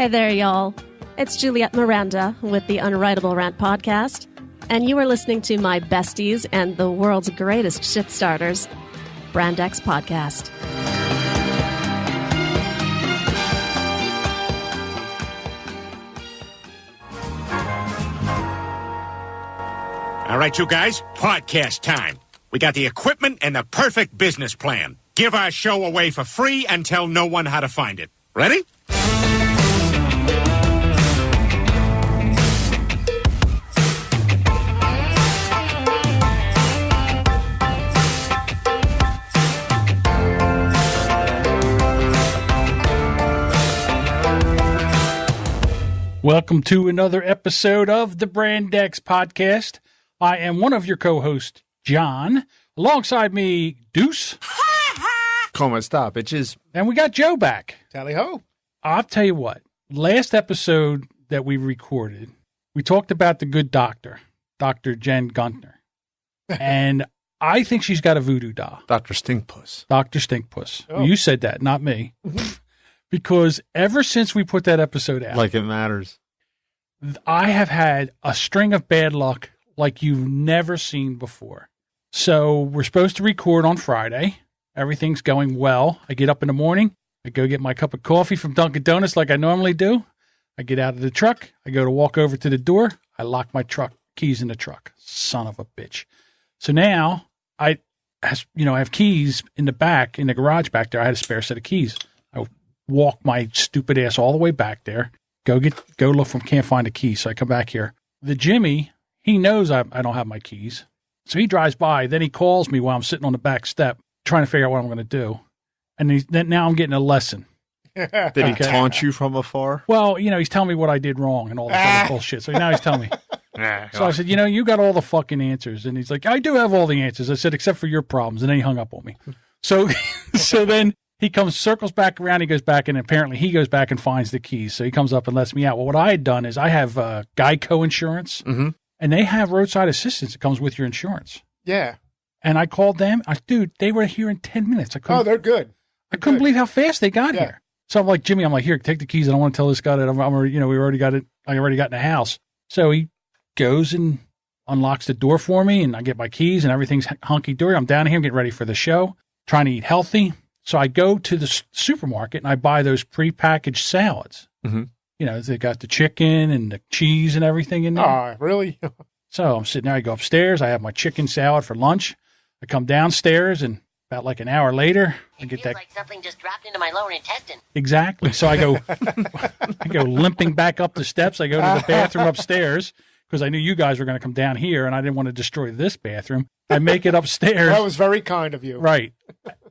Hey there, y'all. It's Juliet Miranda with the Unwritable Rant Podcast, and you are listening to my besties and the world's greatest shit starters, Brand X Podcast. All right, you guys, podcast time. We got the equipment and the perfect business plan. Give our show away for free and tell no one how to find it. Ready? Welcome to another episode of the Brand X Podcast. I am one of your co-hosts, John. Alongside me, Deuce. Como esta, bitches? And we got Joe back. Tally ho. I'll tell you what. Last episode that we recorded, we talked about the Good Doctor, Dr. Jen Gunter. And I think she's got a voodoo doll. Dr. Stinkpuss. Dr. Stinkpuss. Oh. You said that, not me. Because ever since we put that episode out, Like it matters. I have had a string of bad luck like you've never seen before. So we're supposed to record on Friday. Everything's going well. I get up in the morning. I go get my cup of coffee from Dunkin' Donuts like I normally do. I get out of the truck. I go to walk over to the door. I lock my truck keys in the truck. Son of a bitch. So now I have keys in the back, in the garage back there. I had a spare set of keys. I walk my stupid ass all the way back there. Go look for him. Can't find a key. So I come back here. The Jimmy, he knows I don't have my keys. So he drives by. Then he calls me while I'm sitting on the back step trying to figure out what I'm going to do. And then now I'm getting a lesson. Did he taunt you from afar? Well, he's telling me what I did wrong and all that other bullshit. So now he's telling me. So I said, you got all the fucking answers. And he's like, I do have all the answers. I said, except for your problems. And then he hung up on me. So then he circles back around. He goes back, and apparently he goes back and finds the keys. So he comes up and lets me out. Well, what I had done is I have Geico insurance, and they have roadside assistance that comes with your insurance. Yeah. And I called them. Dude, they were here in 10 minutes. They're good. I couldn't believe how fast they got here. So I'm like, Jimmy, here, take the keys. I don't want to tell this guy that we already got it. I already got in the house. So he goes and unlocks the door for me, and I get my keys, and everything's hunky-dory. I'm down here getting ready for the show, trying to eat healthy. So I go to the supermarket, and I buy those prepackaged salads. Mm-hmm. They got the chicken and the cheese and everything in there. Oh, really? So I'm sitting there. I go upstairs. I have my chicken salad for lunch. I come downstairs, and about like an hour later, I get that. Like something just dropped into my lower intestine. Exactly. So I go limping back up the steps. I go to the bathroom upstairs because I knew you guys were going to come down here, and I didn't want to destroy this bathroom. I make it upstairs. That was very kind of you. Right.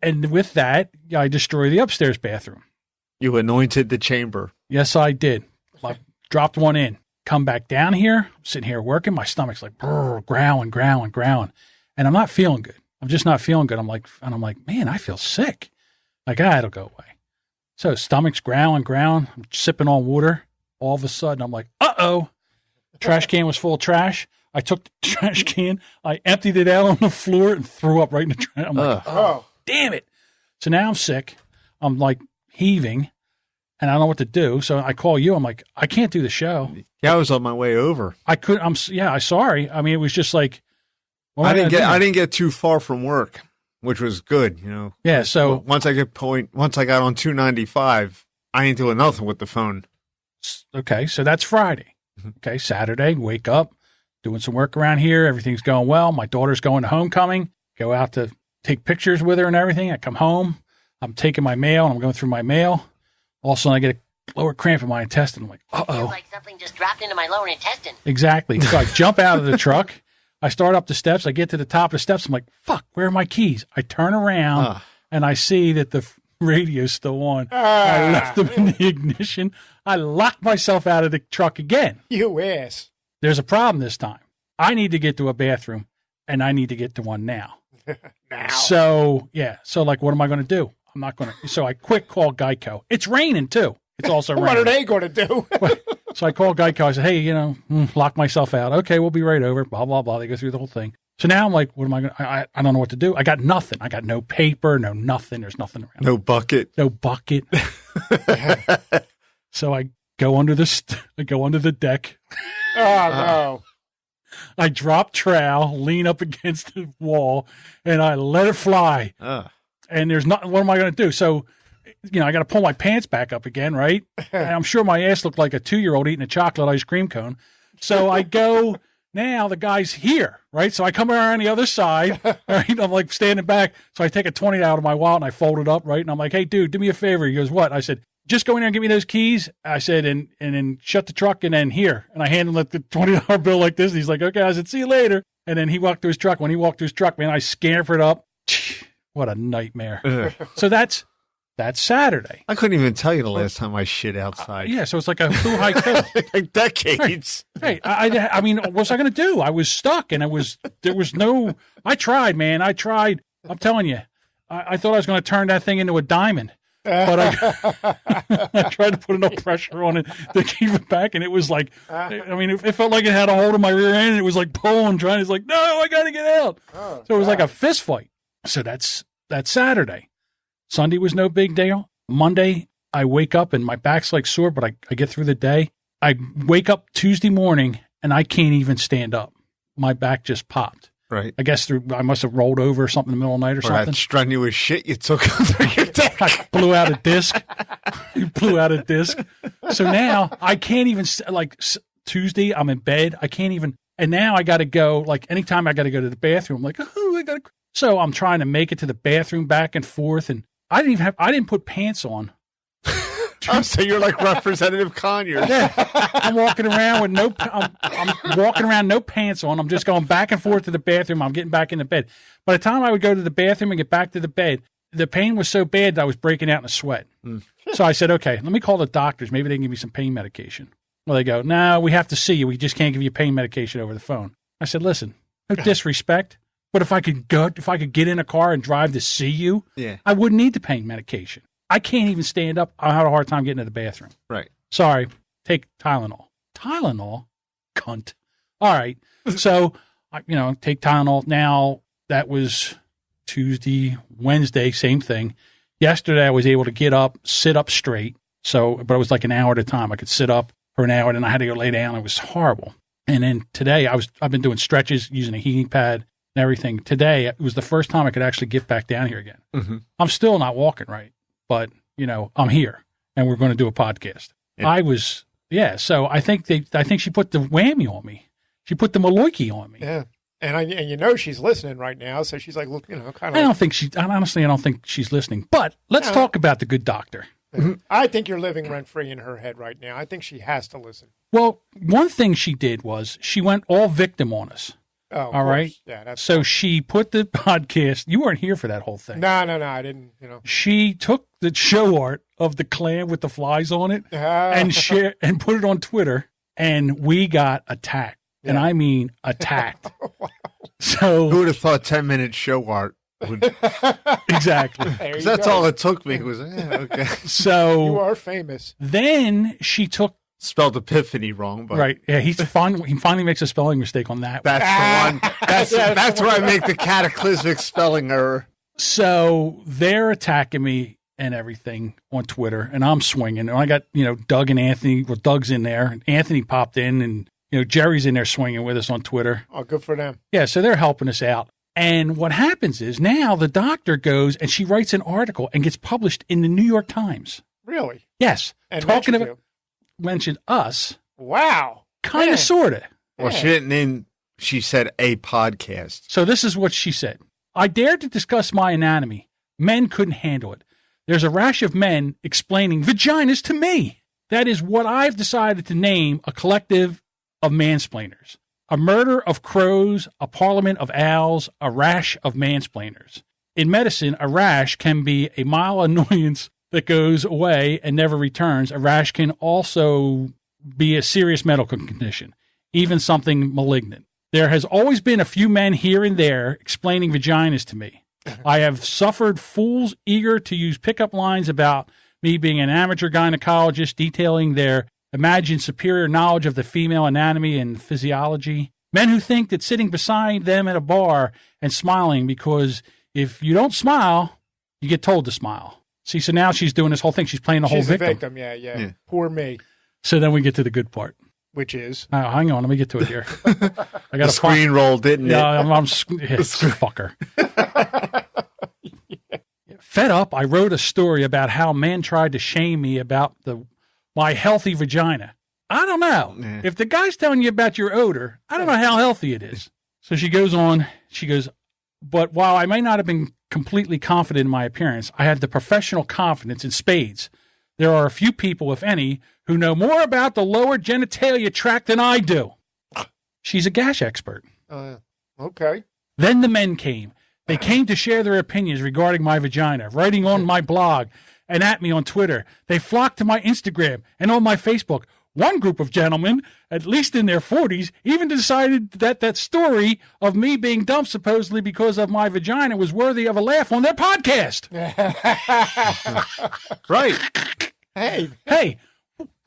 And with that, I destroy the upstairs bathroom. You anointed the chamber. Yes, I did. I dropped one in. Come back down here. I'm sitting here working. My stomach's like growling. And I'm not feeling good. I'm just not feeling good. I'm like, man, I feel sick. Like, it'll go away. So stomach's growling. I'm sipping on water. All of a sudden, I'm like, uh-oh. Trash can was full of trash. I took the trash can. I emptied it out on the floor and threw up right in the trash. I'm like, oh, damn it. So now I'm sick. I'm like heaving, and I don't know what to do. So I call you. I'm like, I can't do the show. Yeah, I was on my way over. I couldn't. I'm sorry. I mean, it was just like, I didn't get too far from work, which was good, Yeah. So once I got on 295, I ain't doing nothing with the phone. Okay. So that's Friday. Okay. Saturday, wake up, doing some work around here. Everything's going well. My daughter's going to homecoming. Go out to take pictures with her and everything. I come home. I'm taking my mail, and I'm going through my mail. All of a sudden, I get a lower cramp in my intestine. I'm like, uh-oh. Feels like something just dropped into my lower intestine. Exactly. So I jump out of the truck. I start up the steps. I get to the top of the steps. I'm like, fuck, where are my keys? I turn around, and I see that the radio's still on. I left them in the ignition. I locked myself out of the truck again. You ass. There's a problem this time. I need to get to a bathroom, and I need to get to one now. So, what am I going to do? I'm not going to. So I quick call Geico. It's raining, too. It's also raining. What are they going to do? So I called Geico. I said, hey, lock myself out. Okay, we'll be right over. Blah, blah, blah. They go through the whole thing. So now I'm like, what am I going to, I don't know what to do. I got nothing. I got no paper, no nothing. There's nothing around. No bucket. No bucket. So I go under the deck. Oh, no. I drop trowel, lean up against the wall, and I let it fly. And there's not. What am I going to do? So, I got to pull my pants back up again, right? And I'm sure my ass looked like a 2-year-old eating a chocolate ice cream cone. So I go. Now the guy's here, right? So I come around the other side, right? I'm like standing back. So I take a 20 out of my wallet and I fold it up, right? And I'm like, hey, dude, do me a favor. He goes, what? I said, just go in there and give me those keys. I said, and then shut the truck and then here. And I hand him like the $20 bill like this. And he's like, okay. I said, see you later. And then he walked to his truck. When he walked to his truck, man, I scampered up. What a nightmare. So that's Saturday. I couldn't even tell you the last time I shit outside. Yeah, so it's like a who high kill. Like decades. Hey, I mean, what was I going to do? I was stuck, and there was no. I tried, man. I tried. I'm telling you, I thought I was going to turn that thing into a diamond, but I tried to put enough pressure on it to keep it back, and it was like, I mean, it felt like it had a hold of my rear end, and it was like pulling, trying. It's like, no, I got to get out. So it was like a fist fight. So that's Saturday. Sunday was no big deal. Monday, I wake up and my back's like sore, but I get through the day. I wake up Tuesday morning and I can't even stand up. My back just popped. Right. I guess I must have rolled over or something in the middle of the night or something. That strenuous shit you took under your deck. I blew out a disc. So now I can't even, like Tuesday, I'm in bed. I can't even, and now I got to go, like anytime I got to go to the bathroom, I'm like, oh, I got to. So I'm trying to make it to the bathroom back and forth. And I didn't put pants on. Oh, so you're like Representative Conyers. Yeah. I'm walking around with I'm walking around no pants on. I'm just going back and forth to the bathroom. I'm getting back in the bed. By the time I would go to the bathroom and get back to the bed, the pain was so bad that I was breaking out in a sweat. So I said, okay, let me call the doctors. Maybe they can give me some pain medication. Well, they go, no, we have to see you. We just can't give you pain medication over the phone. I said, listen, no disrespect. But if I could get in a car and drive to see you, I wouldn't need the pain medication. I can't even stand up. I had a hard time getting to the bathroom. Right. Sorry. Take Tylenol. Tylenol? Cunt. All right. So, take Tylenol. Now, that was Tuesday, Wednesday, same thing. Yesterday, I was able to get up, sit up straight. But it was like an hour at a time. I could sit up for an hour, and then I had to go lay down. It was horrible. And then today, I've been doing stretches using a heating pad. Everything. Today, it was the first time I could actually get back down here again. Mm-hmm. I'm still not walking right, but, I'm here, and we're going to do a podcast. Yeah. So I think she put the whammy on me. She put the Maloiki on me. Yeah. And she's listening right now, so she's like, look, kind of. I don't think she's listening, but let's talk about the Good Doctor. I think you're living rent-free in her head right now. I think she has to listen. Well, one thing she did was she went all victim on us. Oh, all right. Yeah, that's so cool. She put the podcast. You weren't here for that whole thing. No, I didn't. She took the show art of the clam with the flies on it and put it on Twitter, and we got attacked, and I mean attacked. Wow. So who would have thought 10-minute show art would exactly? Because that's all it took me. Was okay. So you are famous. Then she took. Spelled epiphany wrong, but right. Yeah, he finally makes a spelling mistake on that. That's the one. That's where I make the cataclysmic spelling error. So they're attacking me and everything on Twitter, and I'm swinging. And I got Doug and Anthony. Well, Doug's in there, and Anthony popped in, and Jerry's in there swinging with us on Twitter. Oh, good for them. Yeah, so they're helping us out. And what happens is now the doctor goes and she writes an article and gets published in the New York Times. Really? Yes. And talking about. Mentioned us. Wow. Kind of, sort of. Well, she didn't name, she said a podcast. So this is what she said. I dared to discuss my anatomy. Men couldn't handle it. There's a rash of men explaining vaginas to me. That is what I've decided to name a collective of mansplainers. A murder of crows, a parliament of owls, a rash of mansplainers. In medicine, a rash can be a mild annoyance that goes away and never returns. A rash can also be a serious medical condition, even something malignant. There has always been a few men here and there explaining vaginas to me. I have suffered fools eager to use pickup lines about me being an amateur gynecologist detailing their imagined superior knowledge of the female anatomy and physiology. Men who think that sitting beside them at a bar and smiling because if you don't smile, you get told to smile. See, so now she's doing this whole thing. She's playing the whole victim. She's a victim, yeah. Poor me. So then we get to the good part. Which is? Hang on, let me get to it here. I got the screen roll, didn't it? Yeah, fucker. Fed up, I wrote a story about how men tried to shame me about my healthy vagina. I don't know. Yeah. If the guy's telling you about your odor, I don't know how healthy it is. So she goes on, but while I may not have been completely confident in my appearance, I had the professional confidence in spades. There are a few people, if any, who know more about the lower genitalia tract than I do. She's a gash expert. Okay. Then the men came. They came to share their opinions regarding my vagina, writing on my blog and at me on Twitter. They flocked to my Instagram and on my Facebook. One group of gentlemen, at least in their 40s, even decided that story of me being dumped supposedly because of my vagina was worthy of a laugh on their podcast. Right. Hey,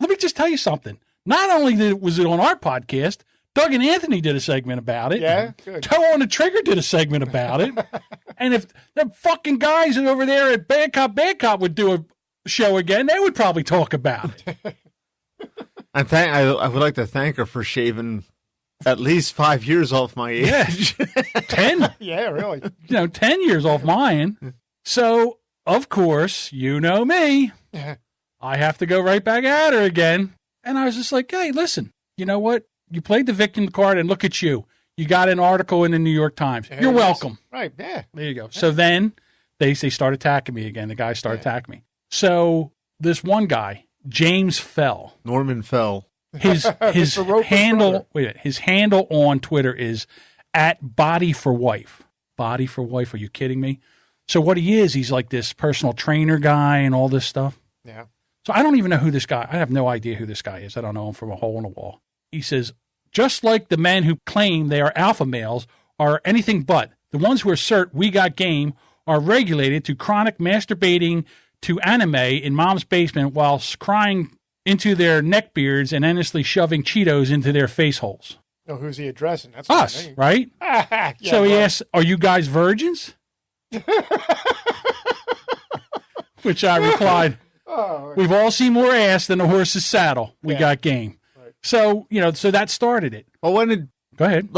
let me just tell you something. Not only was it on our podcast, Doug and Anthony did a segment about it. Yeah, good. Toe on the Trigger did a segment about it. And if the fucking guys over there at Bad Cop would do a show again, they would probably talk about it. I would like to thank her for shaving at least 5 years off my age. Yeah. 10. Yeah, really. 10 years off mine. So, of course, you know me. I have to go right back at her again. And I was just like, hey, listen, you know what? You played the victim card, and look at you. You got an article in the New York Times. There You're it is. welcome. Right, yeah. There you go. So then they start attacking me again. The guys start attacking me. So this one guy, James Fell. Norman Fell. His Roper's handle brother. his handle on Twitter is @BodyForWife. Body for Wife. Are you kidding me? So what he is, he's like this personal trainer guy and all this stuff. Yeah. So I don't even know who this guy. I have no idea who this guy is. I don't know him from a hole in the wall. He says, just like the men who claim they are alpha males are anything but, the ones who assert we got game are regulated to chronic masturbating to anime in mom's basement whilst crying into their neck beards and endlessly shoving Cheetos into their face holes. Oh, who's he addressing? That's Us, right? Yeah, So he asks, are you guys virgins? Which I replied, we've all seen more ass than a horse's saddle. We got game. Right. So, so that started it. Well, Go ahead.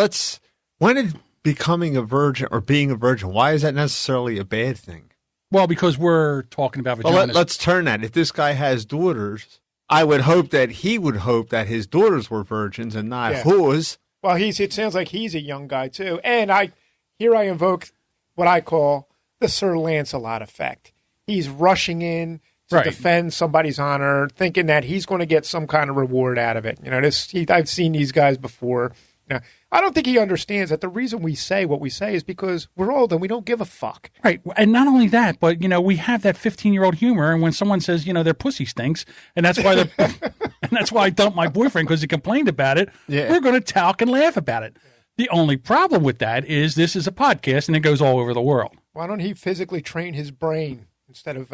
When did becoming a virgin or being a virgin, why is that necessarily a bad thing? Well, because we're talking about vaginas. Well, let's turn that. If this guy has daughters, I would hope that he would hope that his daughters were virgins and not whores. Well, it sounds like he's a young guy, too. And I invoke what I call the Sir Lancelot effect. He's rushing in to defend somebody's honor, thinking that he's going to get some kind of reward out of it. I've seen these guys before. I don't think he understands that the reason we say what we say is because we're old and we don't give a fuck. Right. And not only that, but, we have that 15-year-old humor. And when someone says, their pussy stinks, and that's why and that's why I dumped my boyfriend because he complained about it, we're going to talk and laugh about it. The only problem with that is this is a podcast and it goes all over the world. Why don't he physically train his brain instead of,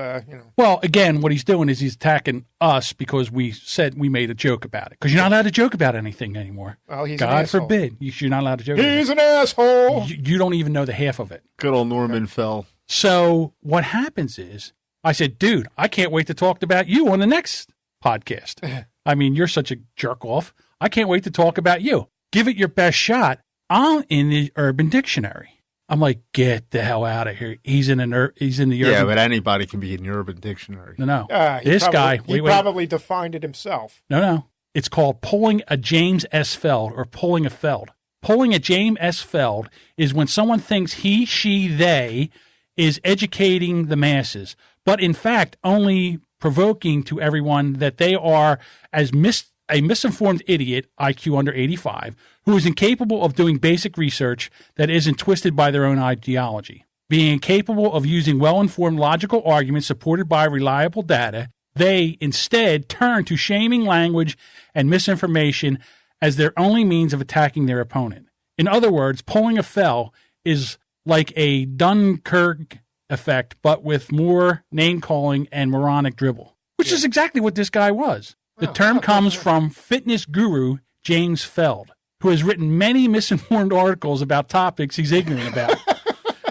Well, again, what he's doing is he's attacking us because we said we made a joke about it. Because you're not allowed to joke about anything anymore. Well, he's God an asshole. forbid. You're not allowed to joke about it. He's an asshole. You don't even know the half of it. Good old Norman Fell. So what happens is, I said, dude, I can't wait to talk about you on the next podcast. I mean, you're such a jerk off. I can't wait to talk about you. Give it your best shot. I'm in the Urban Dictionary. I'm like, get the hell out of here. He's in the Urban. Yeah, but anybody can be in the Urban Dictionary. No. He probably defined it himself. No. It's called pulling a James S. Feld or pulling a Feld. Pulling a James S. Feld is when someone thinks he, she, they is educating the masses, but in fact only provoking to everyone that they are as a misinformed idiot, IQ under 85, who is incapable of doing basic research that isn't twisted by their own ideology. Being incapable of using well-informed logical arguments supported by reliable data, they instead turn to shaming language and misinformation as their only means of attacking their opponent. In other words, pulling a Fell is like a Dunkirk effect, but with more name-calling and moronic dribble, which is exactly what this guy was. The term comes from fitness guru James Feld, who has written many misinformed articles about topics he's ignorant about,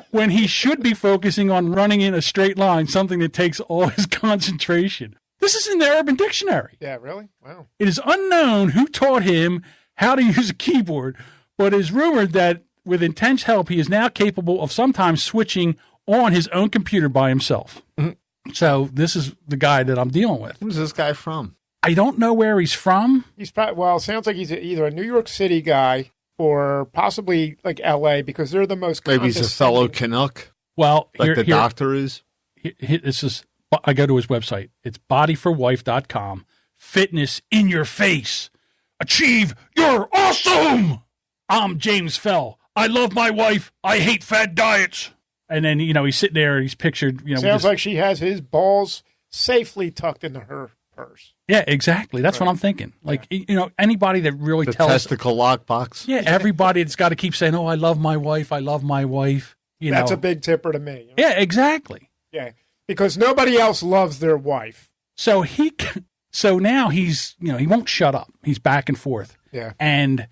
when he should be focusing on running in a straight line, something that takes all his concentration. This is in the Urban Dictionary. Yeah, really? Wow. It is unknown who taught him how to use a keyboard, but it is rumored that with intense help, he is now capable of sometimes switching on his own computer by himself. Mm-hmm. So this is the guy that I'm dealing with. Who's this guy from? I don't know where he's from. He's probably, well, it sounds like he's either a New York City guy or possibly like L.A. because they're the most. Maybe he's a fellow Canuck. Well, like the doctor is. This is. I go to his website. It's bodyforwife.com. Fitness in your face. Achieve your awesome. I'm James Fell. I love my wife. I hate fad diets. And then, he's sitting there and he's pictured, Sounds like she has his balls safely tucked into her purse. Yeah, exactly. That's what I'm thinking. Like, anybody that really tells. Testicle lockbox. Yeah, everybody that's got to keep saying, oh, I love my wife. I love my wife. That's a big tipper to me. Yeah, exactly. Yeah, because nobody else loves their wife. So now he's, he won't shut up. He's back and forth. Yeah. And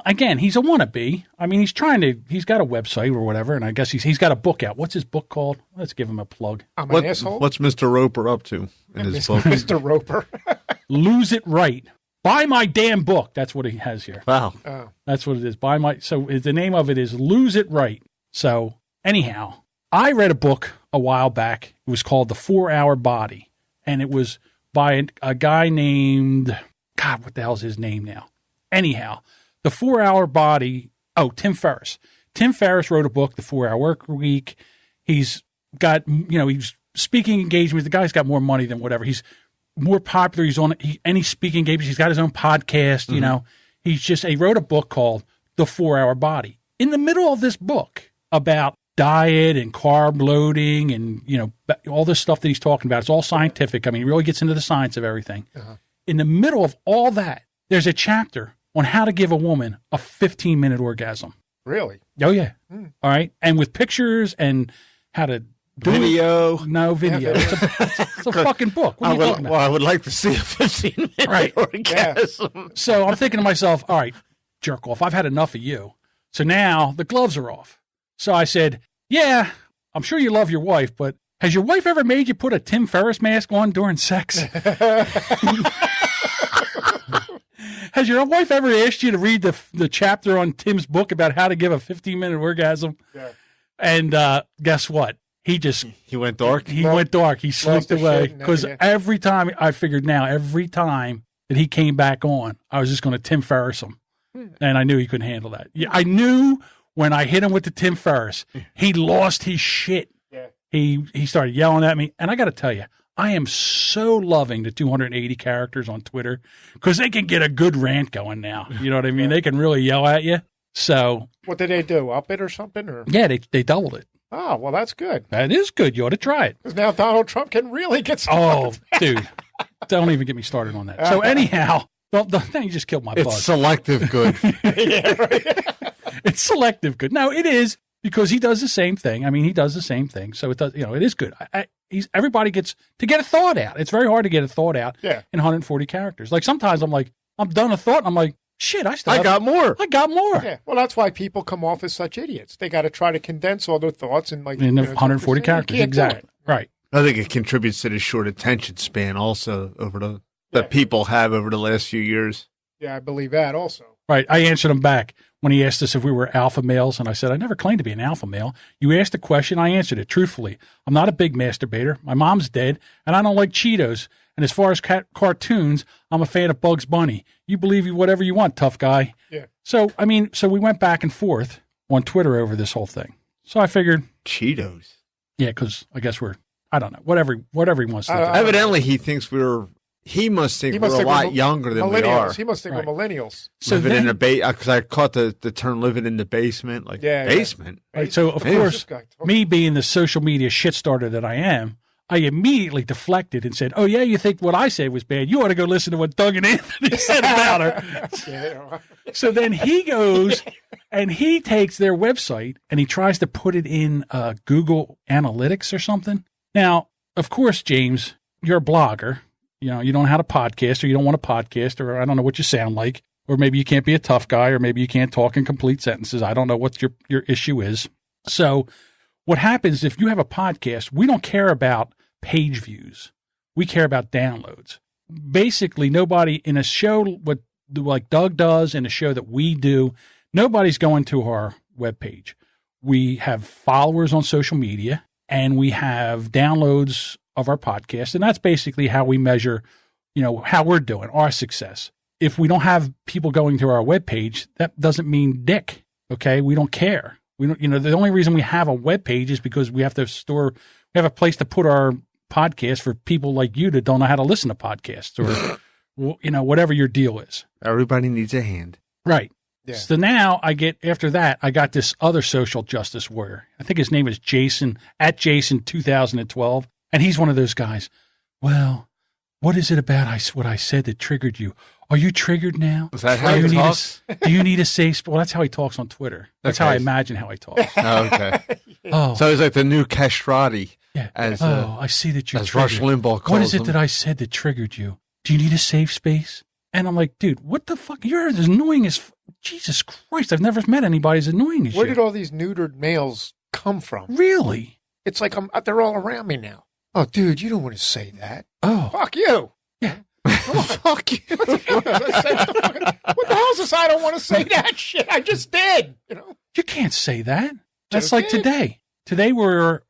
again, he's a wannabe. I mean, he's got a website or whatever, and I guess he's got a book out. What's his book called? Let's give him a plug. I'm an asshole. What's Mr. Roper up to in his book? Mr. Roper. Lose It Right. Buy my damn book. That's what he has here. Wow. Oh. That's what it is. So the name of it is Lose It Right. So anyhow, I read a book a while back. It was called The 4-Hour Body, and it was by a guy named, God, what the hell's his name now? Anyhow, The 4-Hour Body, Tim Ferriss. Tim Ferriss wrote a book, The 4-Hour Work Week. He's got, he's speaking engagements. The guy's got more money than whatever. He's more popular. He's on any speaking engagements. He's got his own podcast, He wrote a book called The 4-Hour Body. In the middle of this book about diet and carb loading and, all this stuff that he's talking about, it's all scientific. I mean, he really gets into the science of everything. Uh-huh. In the middle of all that, there's a chapter on how to give a woman a 15-minute orgasm. Really? Oh, yeah. All right. And with pictures and how to do video. No video. It's a fucking book. What are you talking about? Well, I would like to see a 15-minute orgasm. Yeah. So I'm thinking to myself, all right, jerk off. I've had enough of you. So now the gloves are off. So I said, yeah, I'm sure you love your wife, but has your wife ever made you put a Tim Ferriss mask on during sex? Has your wife ever asked you to read the chapter on Tim's book about how to give a 15-minute orgasm? Yeah. And guess what? He went dark? He went dark. He slipped away. Because every time that he came back on, I was just going to Tim Ferriss him. And I knew he couldn't handle that. Yeah, I knew when I hit him with the Tim Ferriss, he lost his shit. Yeah. He started yelling at me. And I got to tell you, I am so loving the 280 characters on Twitter because they can get a good rant going now. You know what I mean? They can really yell at you. So what did they do? Up it or something? Or? Yeah, they doubled it. Oh, well, that's good. That is good. You ought to try it. Because now Donald Trump can really get started. Oh, dude. Don't even get me started on that. So anyhow, you just killed my buzz. It's selective good. Yeah, right. It's selective good. No, it is because he does the same thing. I mean, he does the same thing. So it does. It is good. Everybody gets to get a thought out. It's very hard to get a thought out in 140 characters. Like sometimes I'm like, I'm done a thought and I'm like, shit, I got more. Yeah. Well, that's why people come off as such idiots. They got to try to condense all their thoughts in 140 characters. Exactly. Right. I think it contributes to the short attention span also that people have over the last few years. Yeah, I believe that also. Right. I answered him back when he asked us if we were alpha males, and I said, I never claimed to be an alpha male. You asked a question, I answered it truthfully. I'm not a big masturbator. My mom's dead, and I don't like Cheetos. And as far as cartoons, I'm a fan of Bugs Bunny. You believe whatever you want, tough guy. Yeah. So we went back and forth on Twitter over this whole thing. So I figured. Cheetos. Yeah, because I guess I don't know, whatever he wants to do. Evidently, he must think we're a lot younger than we are. He must think we're millennials. So living in the because I caught the term living in the basement. Basement? Yeah. Right, so, of course, me being the social media shit starter that I am, I immediately deflected and said, oh, yeah, you think what I said was bad? You ought to go listen to what Doug and Anthony said about her. So then he goes and he takes their website and he tries to put it in Google Analytics or something. Now, of course, James, you're a blogger. You don't know how to podcast, or you don't want to podcast, or I don't know what you sound like, or maybe you can't be a tough guy, or maybe you can't talk in complete sentences. I don't know what your issue is. So what happens if you have a podcast, we don't care about page views. We care about downloads. Basically, nobody in a show like Doug does in a show that we do, nobody's going to our webpage. We have followers on social media and we have downloads of our podcast. And that's basically how we measure, how we're doing, our success. If we don't have people going to our webpage, that doesn't mean dick. Okay. We don't care. We don't, the only reason we have a webpage is because we have we have a place to put our podcast for people like you that don't know how to listen to podcasts or, whatever your deal is. Everybody needs a hand. Right. Yeah. So now I got this other social justice warrior. I think his name is Jason, @Jason2012. And he's one of those guys. Well, what is it about what I said that triggered you? Are you triggered now? Is that how he talks? Do you need a safe spot? Well, that's how he talks on Twitter. That's how I imagine how he talks. Oh, okay. So he's like the new Castrati. Yeah. I see that you're triggered. Rush Limbaugh calls What is it him. that I said that triggered you? Do you need a safe space? And I'm like, dude, what the fuck? You're as annoying as Jesus Christ. I've never met anybody as annoying as you. Where did all these neutered males come from? Really? It's like they're all around me now. Oh, dude, you don't want to say that. Oh. Fuck you. Yeah. Fuck you. What the hell is this? I don't want to say that shit. I just did. You can't say that. That's Just like did. today. Today we're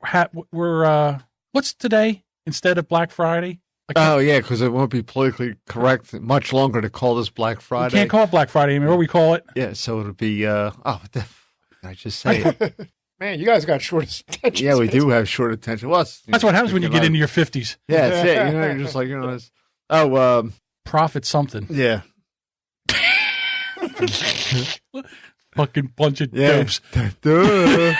what's today instead of Black Friday? Oh, yeah, because it won't be politically correct much longer to call this Black Friday. We can't call it Black Friday anymore. What do we call it? Yeah, so it'll be, what the f- did I just say it? Man, you guys got short attention. Yeah, we do have short attention. Well, That's what happens when you get into your 50s. Yeah, that's it. You're just like, it's, Profit something. yeah. Fucking bunch of dopes. Duh.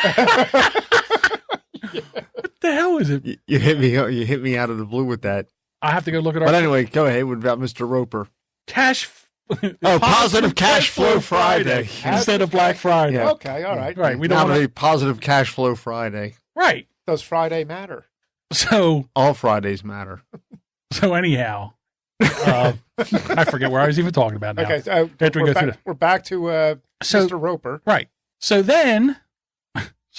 What the hell is it? You hit me out of the blue with that. I have to go look at our But anyway, go ahead. What about Mr. Roper? cash. Positive Cash Flow Friday. Instead of Black Friday. Yeah. Okay, all right. Right. We don't want Nominate Positive Cash Flow Friday. Right. Does Friday matter? So All Fridays matter. anyhow, I forget where I was even talking about now. Okay, After we go through we're back to So- Mr. Roper. Right. So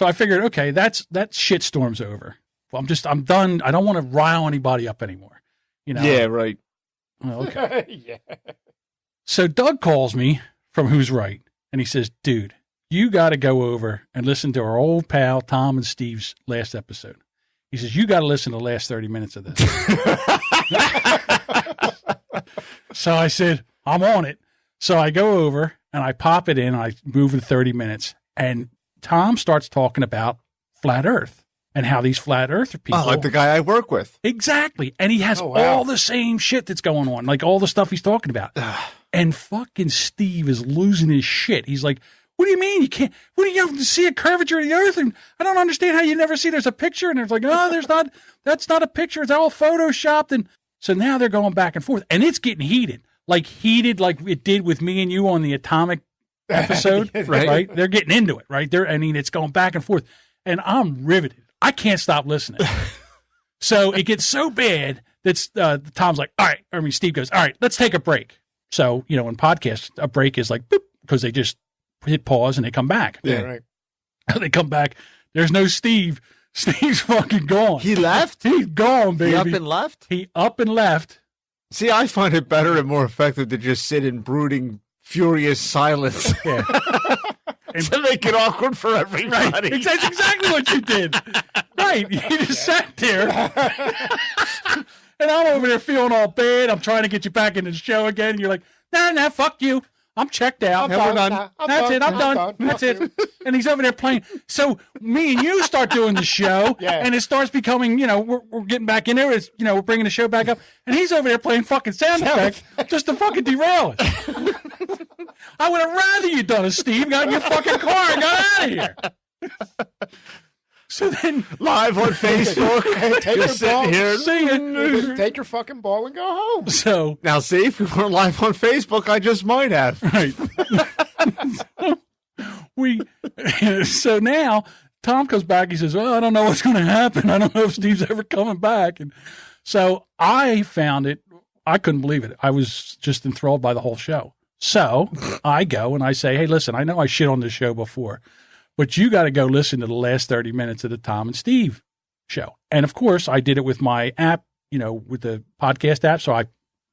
I figured, okay, that shitstorm's over. Well, I'm done. I don't want to rile anybody up anymore. Yeah, right. Well, okay. Yeah. So Doug calls me from Who's Right, and he says, dude, you got to go over and listen to our old pal Tom and Steve's last episode. He says, you got to listen to the last 30 minutes of this. So I said, I'm on it. So I go over and I pop it in. I move in 30 minutes. And Tom starts talking about flat Earth and how these flat Earther people. Like the guy I work with. Exactly. And he has Oh, wow. all the same shit that's going on, like all the stuff he's talking about. And fucking Steve is losing his shit. He's like, what do you mean you can't? What do you have to see a curvature of the Earth? And I don't understand how you never see there's a picture. And it's like, oh, there's not. That's not a picture. It's all photoshopped. And so now they're going back and forth, and it's getting heated like it did with me and you on the atomic episode, right? They're getting into it, right? It's going back and forth, and I'm riveted. I can't stop listening. So it gets so bad that Tom's like, all right. Steve goes, all right, let's take a break. So, in podcasts, a break is like, boop, because they just hit pause and they come back. Yeah, right. They come back. There's no Steve. Steve's fucking gone. He left? He's gone, baby. He up and left? He up and left. See, I find it better and more effective to just sit in brooding, furious silence. Yeah. To make it awkward for everybody. Right. That's exactly what you did. Right. You just sat there. And I'm over there feeling all bad. I'm trying to get you back into the show again. And you're like, nah, fuck you. I'm checked out. I'm done. That's it. I'm done. That's it. And he's over there playing. So me and you start doing the show, and it starts becoming, we're getting back in there. It's, we're bringing the show back up, and he's over there playing fucking sound effects just to fucking derail us. I would have rather you done it, Steve. Got in your fucking car and got out of here. So then, live on Facebook, Take your just sitting ball, here. Just take your fucking ball and go home. So Now, see, if we weren't live on Facebook, I just might have. right. So now Tom comes back. He says, well, I don't know what's going to happen. I don't know if Steve's ever coming back. And so I found it. I couldn't believe it. I was just enthralled by the whole show. So I go and I say, hey, listen, I know I shit on this show before, but you got to go listen to the last 30 minutes of the Tom and Steve show. And of course, I did it with my app with the podcast app. So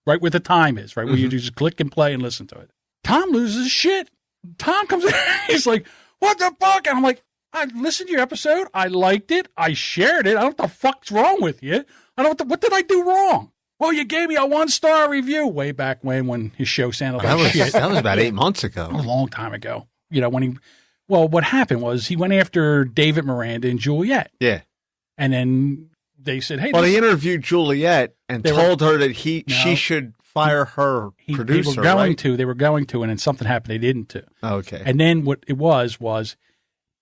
right where the time is, right where you just click and play and listen to it. Tom loses his shit. Tom comes in, he's like, what the fuck? And I'm like, I listened to your episode. I liked it. I shared it. I don't know what the fuck's wrong with you. I don't know what did I do wrong? Well, you gave me a 1-star review way back when his show sounded like shit. That was about 8 months ago. A long time ago. What happened was he went after David Miranda and Juliet. Yeah. And then they said, hey. Well, he interviewed Juliet and told her that she should fire her producer, They were going to, and then something happened. They didn't do. Okay. And then what it was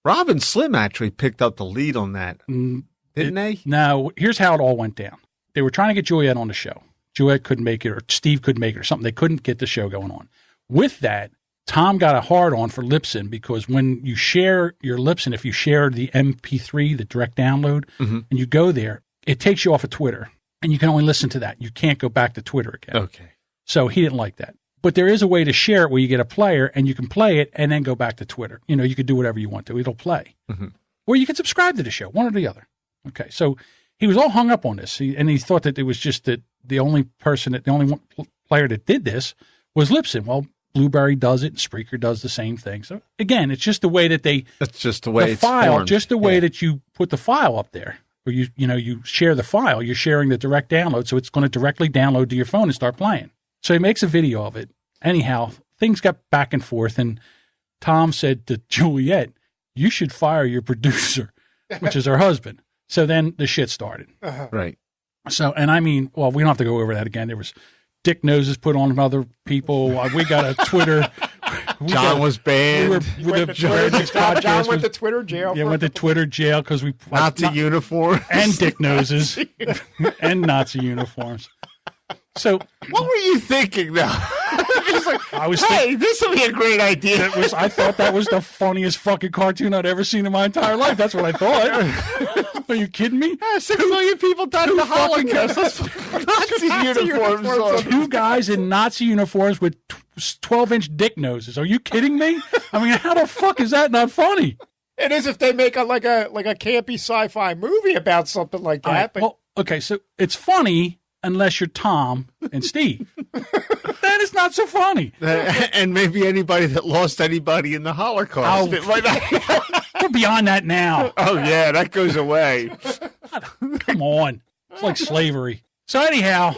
Rob and Slim actually picked up the lead on that, didn't they? No, here's how it all went down. They were trying to get Juliet on the show. Juliet couldn't make it, or Steve couldn't make it, or something. They couldn't get the show going on. With that, Tom got a hard-on for Libsyn because when you share your Libsyn, if you share the MP3, the direct download, and you go there, it takes you off of Twitter, and you can only listen to that. You can't go back to Twitter again. Okay. So he didn't like that. But there is a way to share it where you get a player and you can play it and then go back to Twitter. You could do whatever you want to. It'll play. Or you can subscribe to the show, one or the other. Okay. So he was all hung up on this. And he thought that it was just that the only player that did this was Libsyn. Well, Blueberry does it and Spreaker does the same thing. So again, it's just the way that that's just the way it's formed. Just the way that you put the file up there. Or you share the file. You're sharing the direct download. So it's going to directly download to your phone and start playing. So he makes a video of it. Anyhow, things got back and forth, and Tom said to Juliet, you should fire your producer, which is her husband. So then the shit started. Right. So, and I mean, well, we don't have to go over that again. There was dick noses put on other people. We got a Twitter. John was banned. John went to Twitter jail. Yeah, went to Twitter jail because we Nazi uniforms and dick noses and Nazi uniforms. So what were you thinking now? I was this would be a great idea. I thought that was the funniest fucking cartoon I'd ever seen in my entire life. That's what I thought. Are you kidding me? 6 million people died in the Holocaust. Nazi uniforms on. 2 guys in Nazi uniforms with 12-inch dick noses. Are you kidding me? I mean, how the fuck is that not funny? It is if they make a campy sci-fi movie about something like that. Well, okay, so it's funny unless you're Tom and Steve. Then it's not so funny. And maybe anybody that lost anybody in the Holocaust. We're beyond that now. Oh, yeah, that goes away. Come on. It's like slavery. So anyhow.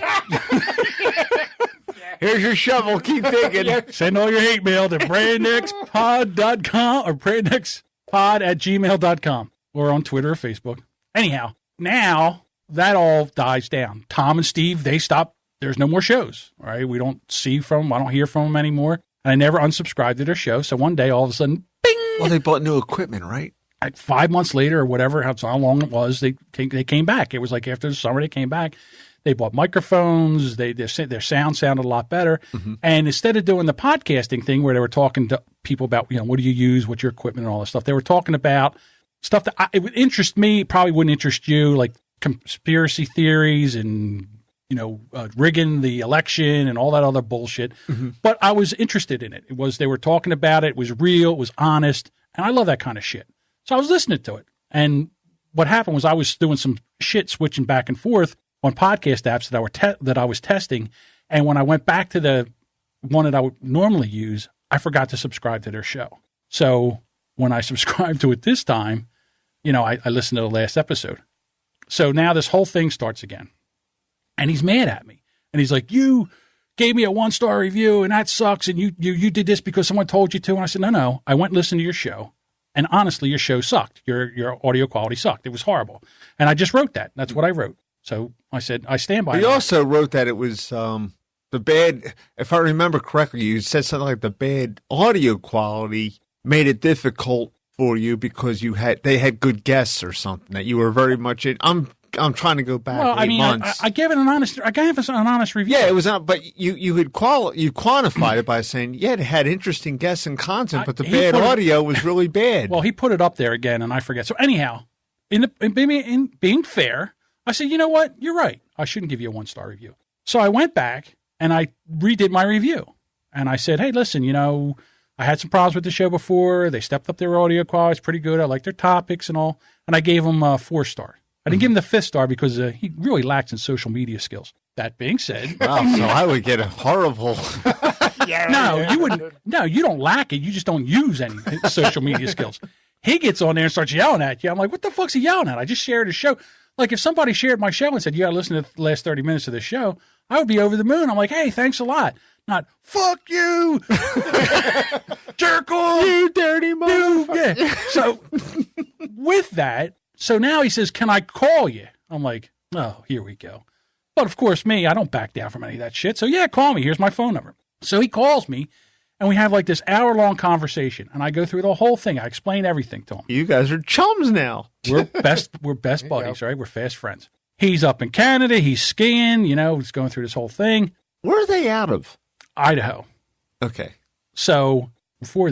Here's your shovel. Keep digging. Send all your hate mail to brandnexpod.com or brandnexpod@gmail.com or on Twitter or Facebook. Anyhow, now that all dies down. Tom and Steve, they stop. There's no more shows, right? We don't see from them. I don't hear from them anymore. And I never unsubscribed to their show. So one day, all of a sudden, bing! Well, they bought new equipment, right? 5 months later or whatever, how long it was, they came back. It was like after the summer, they came back. They bought microphones. Their sound sounded a lot better. And instead of doing the podcasting thing where they were talking to people about, what do you use, what's your equipment and all this stuff, they were talking about stuff that it would interest me, probably wouldn't interest you, like conspiracy theories and, rigging the election and all that other bullshit. But I was interested in it. They were talking about it. It was real. It was honest. And I love that kind of shit. So I was listening to it. And what happened was I was doing some shit switching back and forth on podcast apps that I was testing. And when I went back to the one that I would normally use, I forgot to subscribe to their show. So when I subscribed to it this time, I listened to the last episode. So now this whole thing starts again. And he's mad at me. And he's like, you gave me a 1-star review and that sucks. And you did this because someone told you to. And I said, no. I went and listened to your show. And honestly, your show sucked. Your audio quality sucked. It was horrible. And I just wrote that. That's what I wrote. So I said, I stand by it. You also wrote that it was the bad, if I remember correctly, you said something like the bad audio quality made it difficult for you because they had good guests or something that you were very much in. I'm trying to go back. Well, I mean, I gave it an honest review. Yeah, it was not, but you had quantified it by saying, it had interesting guests and content, but the bad audio was really bad. Well, he put it up there again, and I forget. So anyhow, in being fair, I said, you know what? You're right. I shouldn't give you a 1-star review. So I went back and I redid my review, and I said, hey, listen, I had some problems with the show before. They stepped up their audio quality. It's pretty good. I like their topics and all, and I gave them a 4-star. I didn't give him the 5th star because he really lacks in social media skills. That being said, Wow, so I would get a horrible. no, you wouldn't. No, you don't lack it. You just don't use any social media skills. He gets on there and starts yelling at you. I'm like, what the fuck's he yelling at? I just shared his show. Like, if somebody shared my show and said, you got to listen to the last 30 minutes of the show, I would be over the moon. I'm like, hey, thanks a lot. Not, fuck you, jerk off, You dirty motherfucker. yeah. So, with that, so now he says, can I call you? I'm like, oh, here we go. But, of course, me, I don't back down from any of that shit. So, yeah, call me. Here's my phone number. So he calls me, and we have like this hour-long conversation, and I go through the whole thing. I explain everything to him. You guys are chums now. We're best buddies, right? We're fast friends. He's up in Canada. He's skiing. He's going through this whole thing. Where are they out of? Idaho. Okay. So before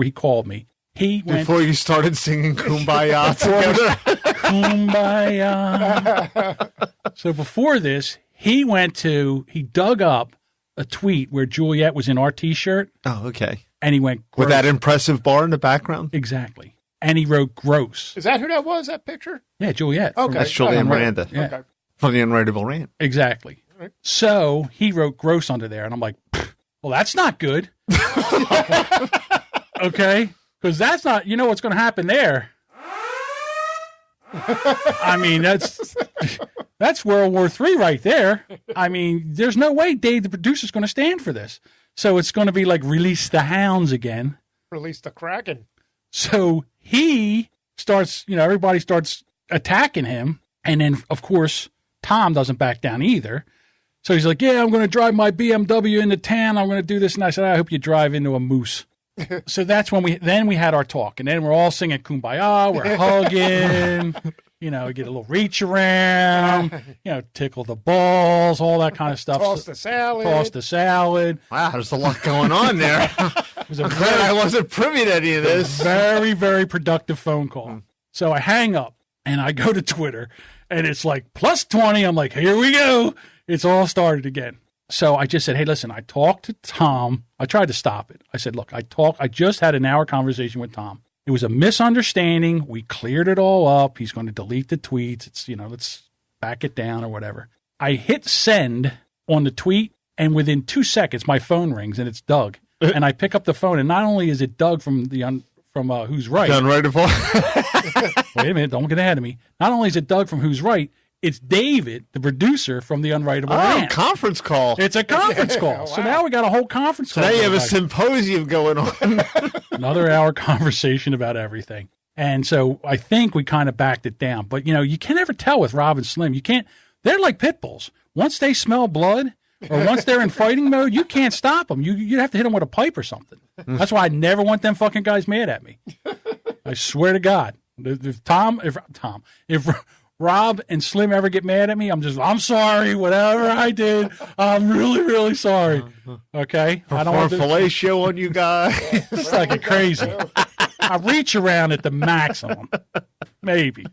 he called me, he went. Before you started singing Kumbaya together. Kumbaya. So before this, he dug up a tweet where Juliet was in our T-shirt. Oh, okay. And he went, gross. With that impressive bar in the background? Exactly. And he wrote gross. Is that who that was, that picture? Yeah, Juliet. Okay. That's Juliet Miranda. Yeah. Okay. From the Unwritable Rant. Exactly. Right. So he wrote gross under there. And I'm like, well, that's not good. Okay? Because that's not, what's going to happen there. I mean, that's World War III right there. I mean, there's no way Dave, the producer's going to stand for this. So it's going to be like release the hounds again. Release the Kraken. So he starts, everybody starts attacking him. And then, of course, Tom doesn't back down either. So he's like, yeah, I'm going to drive my BMW into town. I'm going to do this. And I said, I hope you drive into a moose. So that's when we had our talk. And then we're all singing Kumbaya. We're hugging. We get a little reach around, tickle the balls, all that kind of stuff. Toss the salad. Wow, there's a lot going on there. It was I'm glad I wasn't privy to any of this. Very, very productive phone call. So I hang up and I go to Twitter and it's like +20. I'm like, here we go. It's all started again. So I just said, hey, listen, I talked to Tom. I tried to stop it. I said, look, I just had an hour conversation with Tom. It was a misunderstanding. We cleared it all up. He's going to delete the tweets. It's, let's back it down or whatever. I hit send on the tweet, and within 2 seconds, my phone rings, and it's Doug. And I pick up the phone, and not only is it Doug from Who's Right. Unwritable. Wait a minute. Don't get ahead of me. Not only is it Doug from Who's Right, it's David, the producer from the Unwritable Rant. Conference call. It's a conference call. Wow. So now we got a whole conference call. So now you have a symposium going on. Another hour conversation about everything. And so I think we kind of backed it down. But, you can never tell with Rob and Slim. You can't. They're like pit bulls. Once they smell blood or once they're in fighting mode, you can't stop them. You have to hit them with a pipe or something. That's why I never want them fucking guys mad at me. I swear to God. If Rob and Slim ever get mad at me, I'm sorry, whatever I did. I'm really, really sorry. Okay? I don't want to fellatio on you guys. It's like a crazy. I reach around at the maximum. Maybe.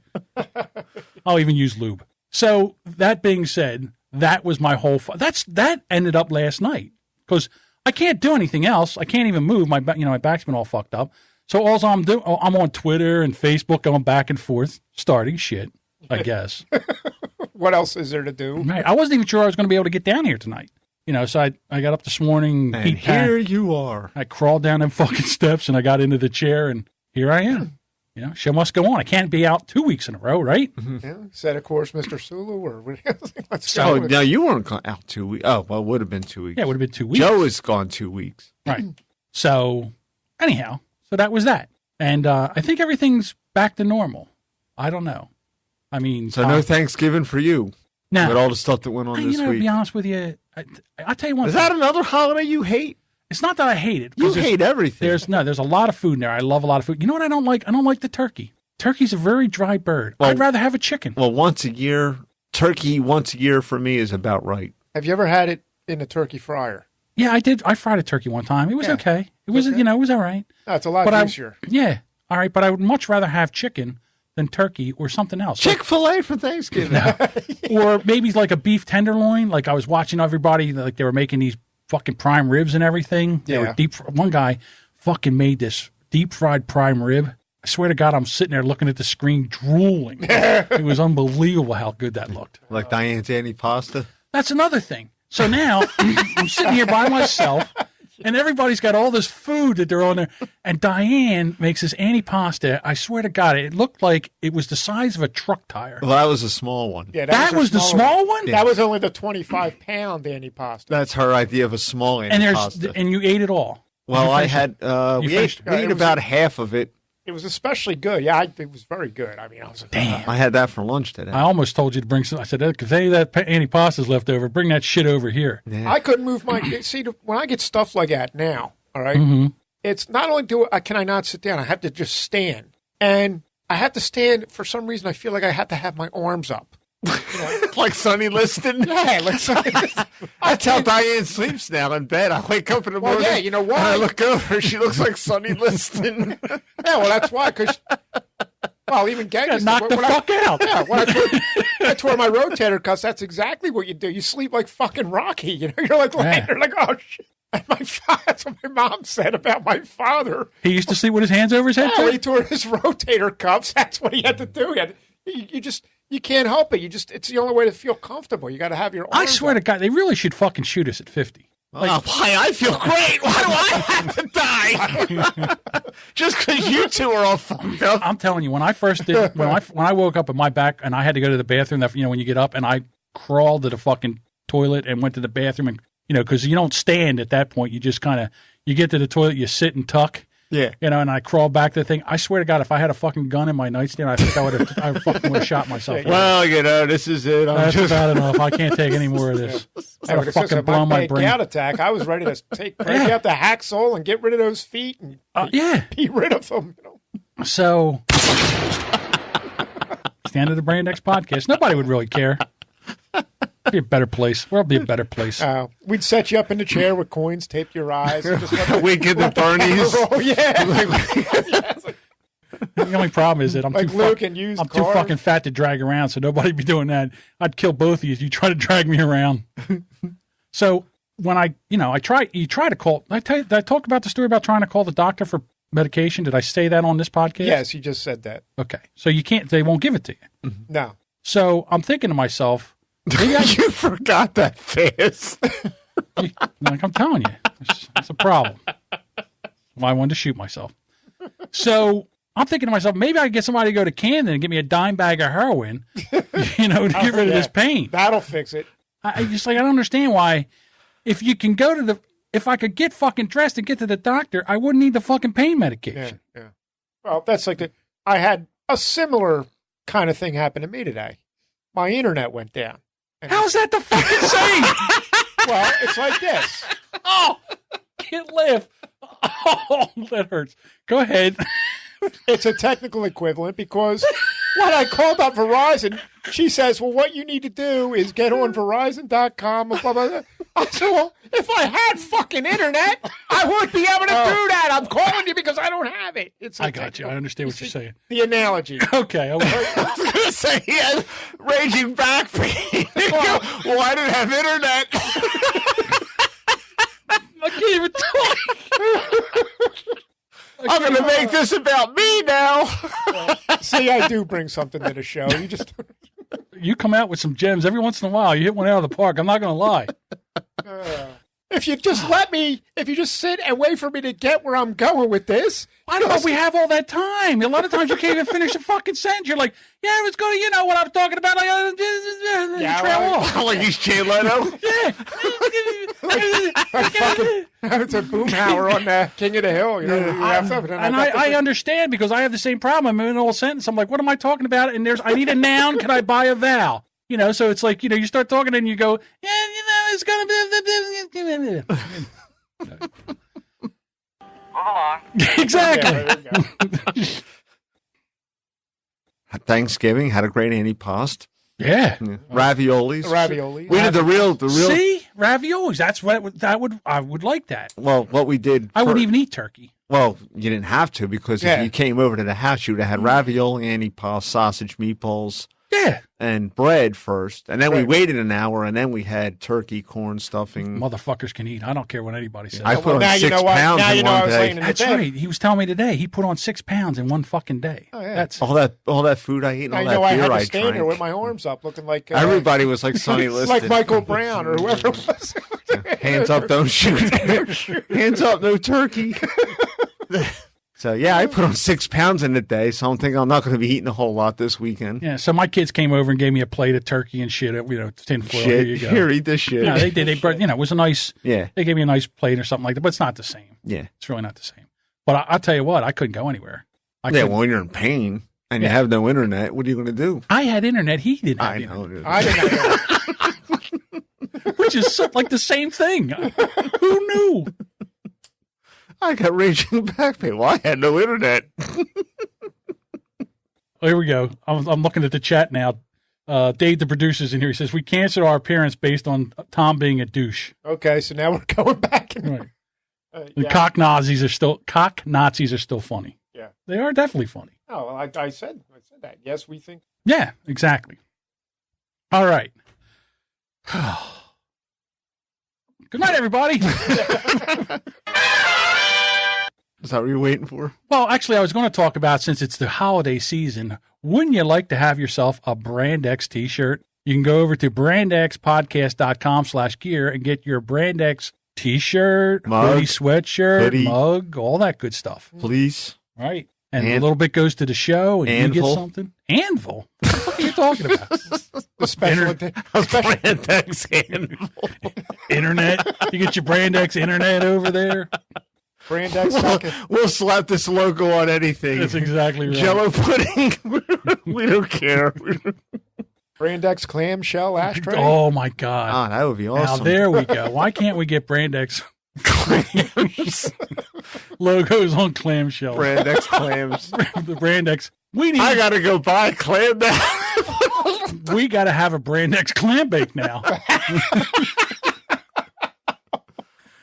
I'll even use lube. So that being said, that was my whole that ended up last night because I can't do anything else. I can't even move. My back's been all fucked up. So all I'm doing, I'm on Twitter and Facebook going back and forth, starting shit. I guess. What else is there to do? Right. I wasn't even sure I was going to be able to get down here tonight. So I got up this morning. And here you are. I crawled down them fucking steps and I got into the chair and here I am. Show must go on. I can't be out 2 weeks in a row, right? Mm-hmm. Yeah. Said, of course, Mr. Sulu or no, you weren't out 2 weeks. Oh, well, it would have been 2 weeks. Yeah, it would have been 2 weeks. Joe is gone 2 weeks. Right. So anyhow, that was that. And I think everything's back to normal. I don't know. I mean, so no Thanksgiving for you. No, with all the stuff that went on this week. To be honest with you, I'll tell you one. Is that another holiday you hate? It's not that I hate it. You hate everything. There's a lot of food in there. I love a lot of food. You know what I don't like? I don't like the turkey. Turkey's a very dry bird. Well, I'd rather have a chicken. Well, turkey once a year for me is about right. Have you ever had it in a turkey fryer? Yeah, I did. I fried a turkey one time. It was okay. It was, it was all right. No, it's a lot easier. Yeah. All right. But I would much rather have chicken than turkey or something else. Chick-fil-A for Thanksgiving. Or maybe like a beef tenderloin. Like I was watching everybody, like they were making these fucking prime ribs and everything. They were one guy fucking made this deep fried prime rib. I swear to God, I'm sitting there looking at the screen, drooling. It was unbelievable how good that looked. Like Diane's antipasta? That's another thing. So now I'm sitting here by myself, and everybody's got all this food that they're on there. And Diane makes this antipasta. I swear to God, it looked like it was the size of a truck tire. Well, that was a small one. Yeah, that was the small one? That was only the 25-pound antipasta. That's her idea of a small antipasta. And you ate it all. Well, I had, we ate about half of it. It was especially good. Yeah, it was very good. I mean, I was like, damn. I had that for lunch today. I almost told you to bring some. I said, if any of that antipasta's left over, bring that shit over here. Yeah. I couldn't move my. See, when I get stuff like that now, all right, it's not only can I not sit down, I have to just stand. And I have to stand for some reason. I feel like I have to have my arms up. You know? Like Sonny Liston? Yeah, like Sonny Liston. That's how Diane sleeps now in bed. I wake up in the morning. Yeah, you know why? And I look over, she looks like Sonny Liston. Yeah, well, that's why. Because, well, even Gang knock the fuck out. Yeah, when I tore my rotator cuffs, that's exactly what you do. You sleep like fucking Rocky. You know, you're like, you're like, oh shit. And that's what my mom said about my father. He used to sleep with his hands over his head. Yeah, he tore his rotator cuffs. That's what he had to do. You can't help it. It's the only way to feel comfortable. You got to have your arms I swear to God, they really should fucking shoot us at 50. Like, why? I feel great. Why do I have to die? Just because you two are all fucked up. I'm telling you, when I first did, when I woke up at my back and I had to go to the bathroom, when you get up, and I crawled to the fucking toilet and went to the bathroom, and because you don't stand at that point, you just kind of you get to the toilet, you sit and tuck. Yeah. And I crawl back to the thing. I swear to God, if I had a fucking gun in my nightstand, I think I fucking would have shot myself. Well, this is it. That's bad enough. I can't take any more of this. I would fucking blow my brain. Gout attack. I was ready to break out the hacksaw and get rid of those feet and be rid of them. So, it's the end of the Brand X podcast. Nobody would really care. Be a better place. World be a better place. We'd set you up in the chair with coins, tape your eyes. And just wink at the Bernies. Oh yeah. The only problem is that I'm too fucking fat to drag around, so nobody'd be doing that. I'd kill both of you if you try to drag me around. So when you try to call. Did I talk about the story about trying to call the doctor for medication? Did I say that on this podcast? Yes, you just said that. Okay, so you can't. They won't give it to you. No. So I'm thinking to myself. You forgot that fast. Like I'm telling you, it's a problem. Well, I wanted to shoot myself. So I'm thinking to myself, maybe I can get somebody to go to Camden and give me a dime bag of heroin, to get rid of this pain. That'll fix it. I don't understand why. If you can go if I could get fucking dressed and get to the doctor, I wouldn't need the fucking pain medication. Yeah. Well, that's like I had a similar kind of thing happen to me today. My internet went down. How's that the fucking same? Well, it's like this. Oh, can't laugh. Oh, that hurts. Go ahead. It's a technical equivalent because when I called up Verizon, she says, well, what you need to do is get on Verizon.com. Blah, blah, blah. I said, well, if I had fucking internet, I would be able to do that. I'm calling you because I don't have it. I got you. I understand what you're saying. The analogy. Okay. I was going to say he had raging back pain. Well, I didn't have internet. I can't even talk. I'm going to make this about me now. See, I do bring something to the show. You come out with some gems every once in a while. You hit one out of the park. I'm not going to lie. If you just sit and wait for me to get where I'm going with this. I don't know if we have all that time. A lot of times you can't even finish a fucking sentence. You're like, yeah, I was going to, what I'm talking about. You trail off. Like he's Jay Leno. Yeah. It's a boomhauer on King of the Hill. I understand because I have the same problem. I'm in a whole sentence. I'm like, what am I talking about? And I need a noun. Can I buy a vowel? So it's like, you start talking and you go, yeah, it's going to be. Move along. Exactly. Thanksgiving had a great antipast. Yeah. Raviolis. We did the real. See, raviolis. That's what I would like that. Well, what we did. I wouldn't even eat turkey. Well, you didn't have to because if you came over to the house, you would have had ravioli, antipast, sausage, meatballs. Yeah. and bread first, and then we waited an hour, and then we had turkey, corn stuffing. Motherfuckers can eat. I don't care what anybody says. I put on 6 pounds in one day. That's right. He was telling me today. He put on 6 pounds in one fucking day. Oh, yeah. That's all that food I ate and all that beer I had to I stand there drank. with my arms up, looking like Everybody was like Sonny Liston. like Michael Brown or whoever it was. Hands up, don't shoot. Hands up, no turkey. So, yeah, I put on 6 pounds in a day, so I'm thinking I'm not going to be eating a whole lot this weekend. Yeah, so my kids came over and gave me a plate of turkey and shit, tinfoil. Here you go. Here, eat this shit. No, they did. They brought, it was a nice, yeah. They gave me a nice plate or something like that, but it's not the same. Yeah. It's really not the same. But I'll tell you what, I couldn't go anywhere. When you're in pain and you have no internet, what are you going to do? I had internet. He didn't have internet. I didn't have Which is like the same thing. Who knew? I got raging back pain. Well, I had no internet. Here we go. I'm looking at the chat now. Dave, the producer's in here. He says, we canceled our appearance based on Tom being a douche. Okay, so now we're going back. Right. The cock Nazis are still funny. Yeah. They are definitely funny. Oh, well, I said that. Yes, we think. Yeah, exactly. All right. Good night, everybody. Is that what you're waiting for? Well, actually, I was going to talk about, since it's the holiday season, wouldn't you like to have yourself a Brand X t-shirt? You can go over to brandxpodcast.com/gear and get your Brand X t-shirt, hoodie, sweatshirt, mug, all that good stuff. Please. Right. And a little bit goes to the show, and Anvil. you get something. Anvil? What the fuck are you talking about? The special Brand X Anvil. Internet. You get your Brand X internet over there. Brand X. We'll slap this logo on anything. That's exactly right. Jello pudding. We don't care. Brand X clamshell ashtray. Oh, my God. Oh, that would be awesome. Now, there we go. Why can't we get Brand X clams? Logos on clamshell. Brand X clams. The Brand X. I got to go buy a clam now. We got to have a Brand X clam bake now.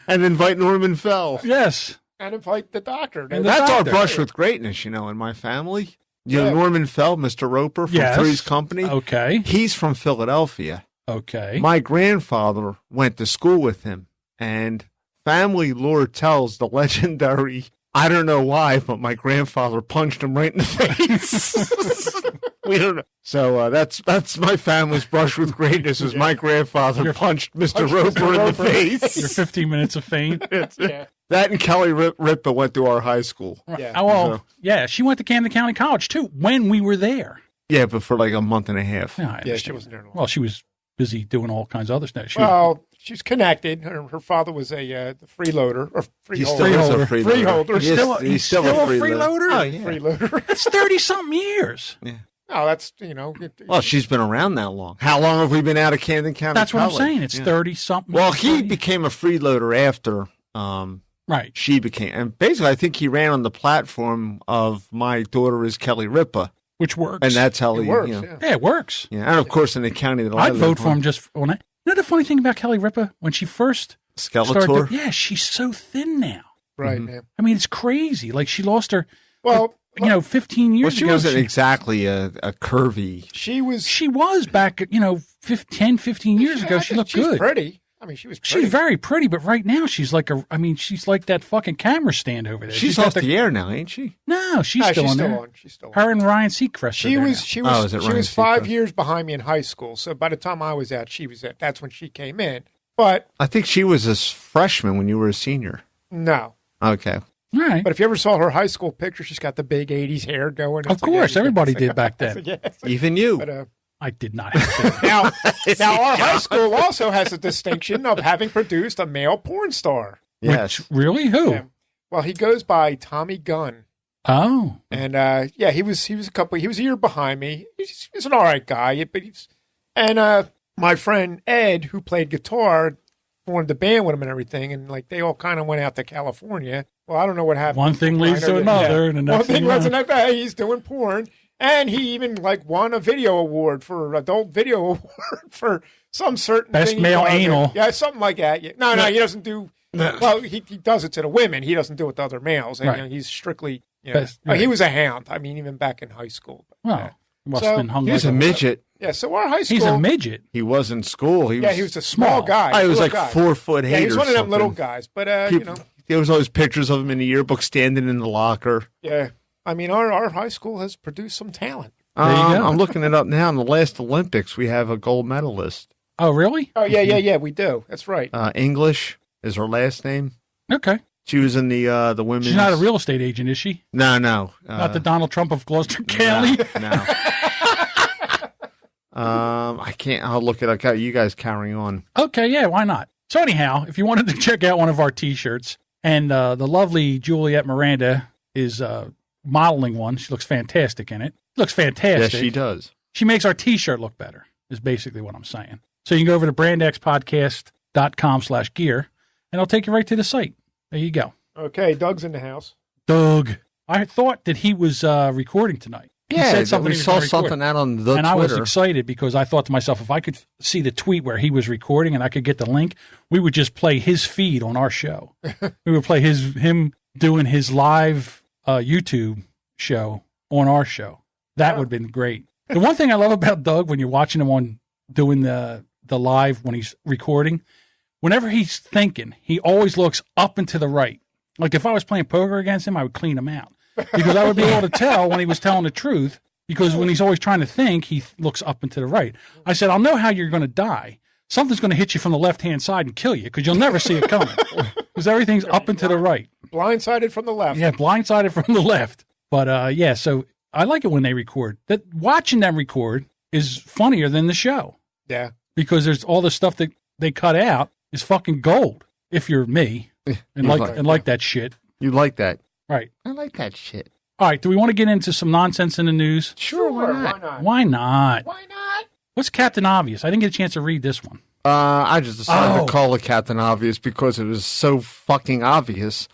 And invite Norman Fell. Yes. And invite the doctor. And That's doctor. our brush with greatness, in my family. Norman Fell, Mr. Roper from Three's Company. Okay. He's from Philadelphia. Okay. My grandfather went to school with him, and family lore tells the legendary, I don't know why, but my grandfather punched him right in the face. We don't know. So that's my family's brush with greatness, is my grandfather punched Mr. Roper in the face. Your 15 minutes of fame. That and Kelly Ripa went to our high school. Yeah. Oh, well, yeah, she went to Camden County College, too, when we were there. Yeah, but for like a month and a half. Yeah, she wasn't there long. Well, she was busy doing all kinds of other stuff. She's connected. Her father was a freeloader or freeholder. He's still a freeholder. He's still a freeloader? Oh, yeah. Freeloader. That's 30-something years. Yeah. Oh, that's, Well, she's been around that long. How long have we been out of Camden County That's what College? I'm saying. It's 30-something. Well, he became a freeloader after right. She became. And basically, I think he ran on the platform of my daughter is Kelly Ripa. Which works. And that's how it works. Yeah, it works. Yeah, and of course, in the county that I'd vote for him just on that. You know the funny thing about Kelly Ripa? When she first Skeletor? she's so thin now. Right, man. I mean, it's crazy. Like, she lost her... Well... 15 years she ago. Wasn't exactly a curvy. She was back, 10, 15 years ago. She looked good. She's pretty. I mean, she was pretty. She's very pretty, but right now she's like she's like that fucking camera stand over there. She's off the air now, ain't she? No, she's still on there. She's still on. Her and Ryan Seacrest. She was 5 years behind me in high school. So by the time I was out, she was at. That's when she came in. But I think she was a freshman when you were a senior. No. Okay. All right. But if you ever saw her high school picture, she's got the big 80s hair going. Of course, everybody did back then. Even you. But, I did not have to. Now our high school also has a distinction of having produced a male porn star. Yes. Really? Who? Yeah. Well, he goes by Tommy Gunn. Oh. And he was a year behind me. He's an all right guy, but my friend Ed, who played guitar, formed a band with him and everything, and like they all kind of went out to California. Well, I don't know what happened. One thing leads to another, and the next thing leads to another. He's doing porn, and he even won a video award for adult video award for some certain best thing male anal. Yeah, something like that. Yeah. No, he doesn't do. Well, he does it to the women. He doesn't do it to other males. And, right. He's strictly. Best, he was a hound. I mean, even back in high school. Well, Must have been hung. He was a midget. Yeah, so our high school. He's a midget. He was in school. He was a small guy. I was like 4 foot 8. Yeah, he was one of them something. little guys. But there was always pictures of him in the yearbook standing in the locker. Yeah, I mean, our high school has produced some talent. There you go. I'm looking it up now. In the last Olympics, we have a gold medalist. Oh, really? Oh, yeah, we do. That's right. English is her last name. Okay. She was in the women's. She's not a real estate agent, is she? No. Not the Donald Trump of Gloucester County? No. I can't. I'll look it up. You guys carry on. Okay, yeah, why not? So anyhow, if you wanted to check out one of our T-shirts, and the lovely Juliet Miranda is modeling one. She looks fantastic in it. Looks fantastic. Yes, she does. She makes our T-shirt look better, is basically what I'm saying. So you can go over to brandxpodcast.com/gear, and I'll take you right to the site. There you go. Okay, Doug's in the house. Doug. I thought that he was recording tonight. He said something we saw something out on the Twitter. And I was excited because I thought to myself, if I could see the tweet where he was recording and I could get the link, we would just play his feed on our show. We would play him doing his live YouTube show on our show. That would have been great. The one thing I love about Doug when you're watching him on doing the live when he's recording, whenever he's thinking, he always looks up and to the right. Like if I was playing poker against him, I would clean him out. Because I would be able to tell when he was telling the truth, because when he's always trying to think, he looks up and to the right. I said, I'll know how you're going to die. Something's going to hit you from the left-hand side and kill you, because you'll never see it coming. Because everything's up and to the right. Blindsided from the left. Yeah, blindsided from the left. But, yeah, so I like it when they record. That watching them record is funnier than the show. Yeah. Because there's all the stuff that they cut out is fucking gold, if you're me, and like that shit. You like that. Right. I like that shit. All right. Do we want to get into some nonsense in the news? Sure, why not? Why not? Why not? What's Captain Obvious? I didn't get a chance to read this one. I just decided to call it Captain Obvious because it was so fucking obvious.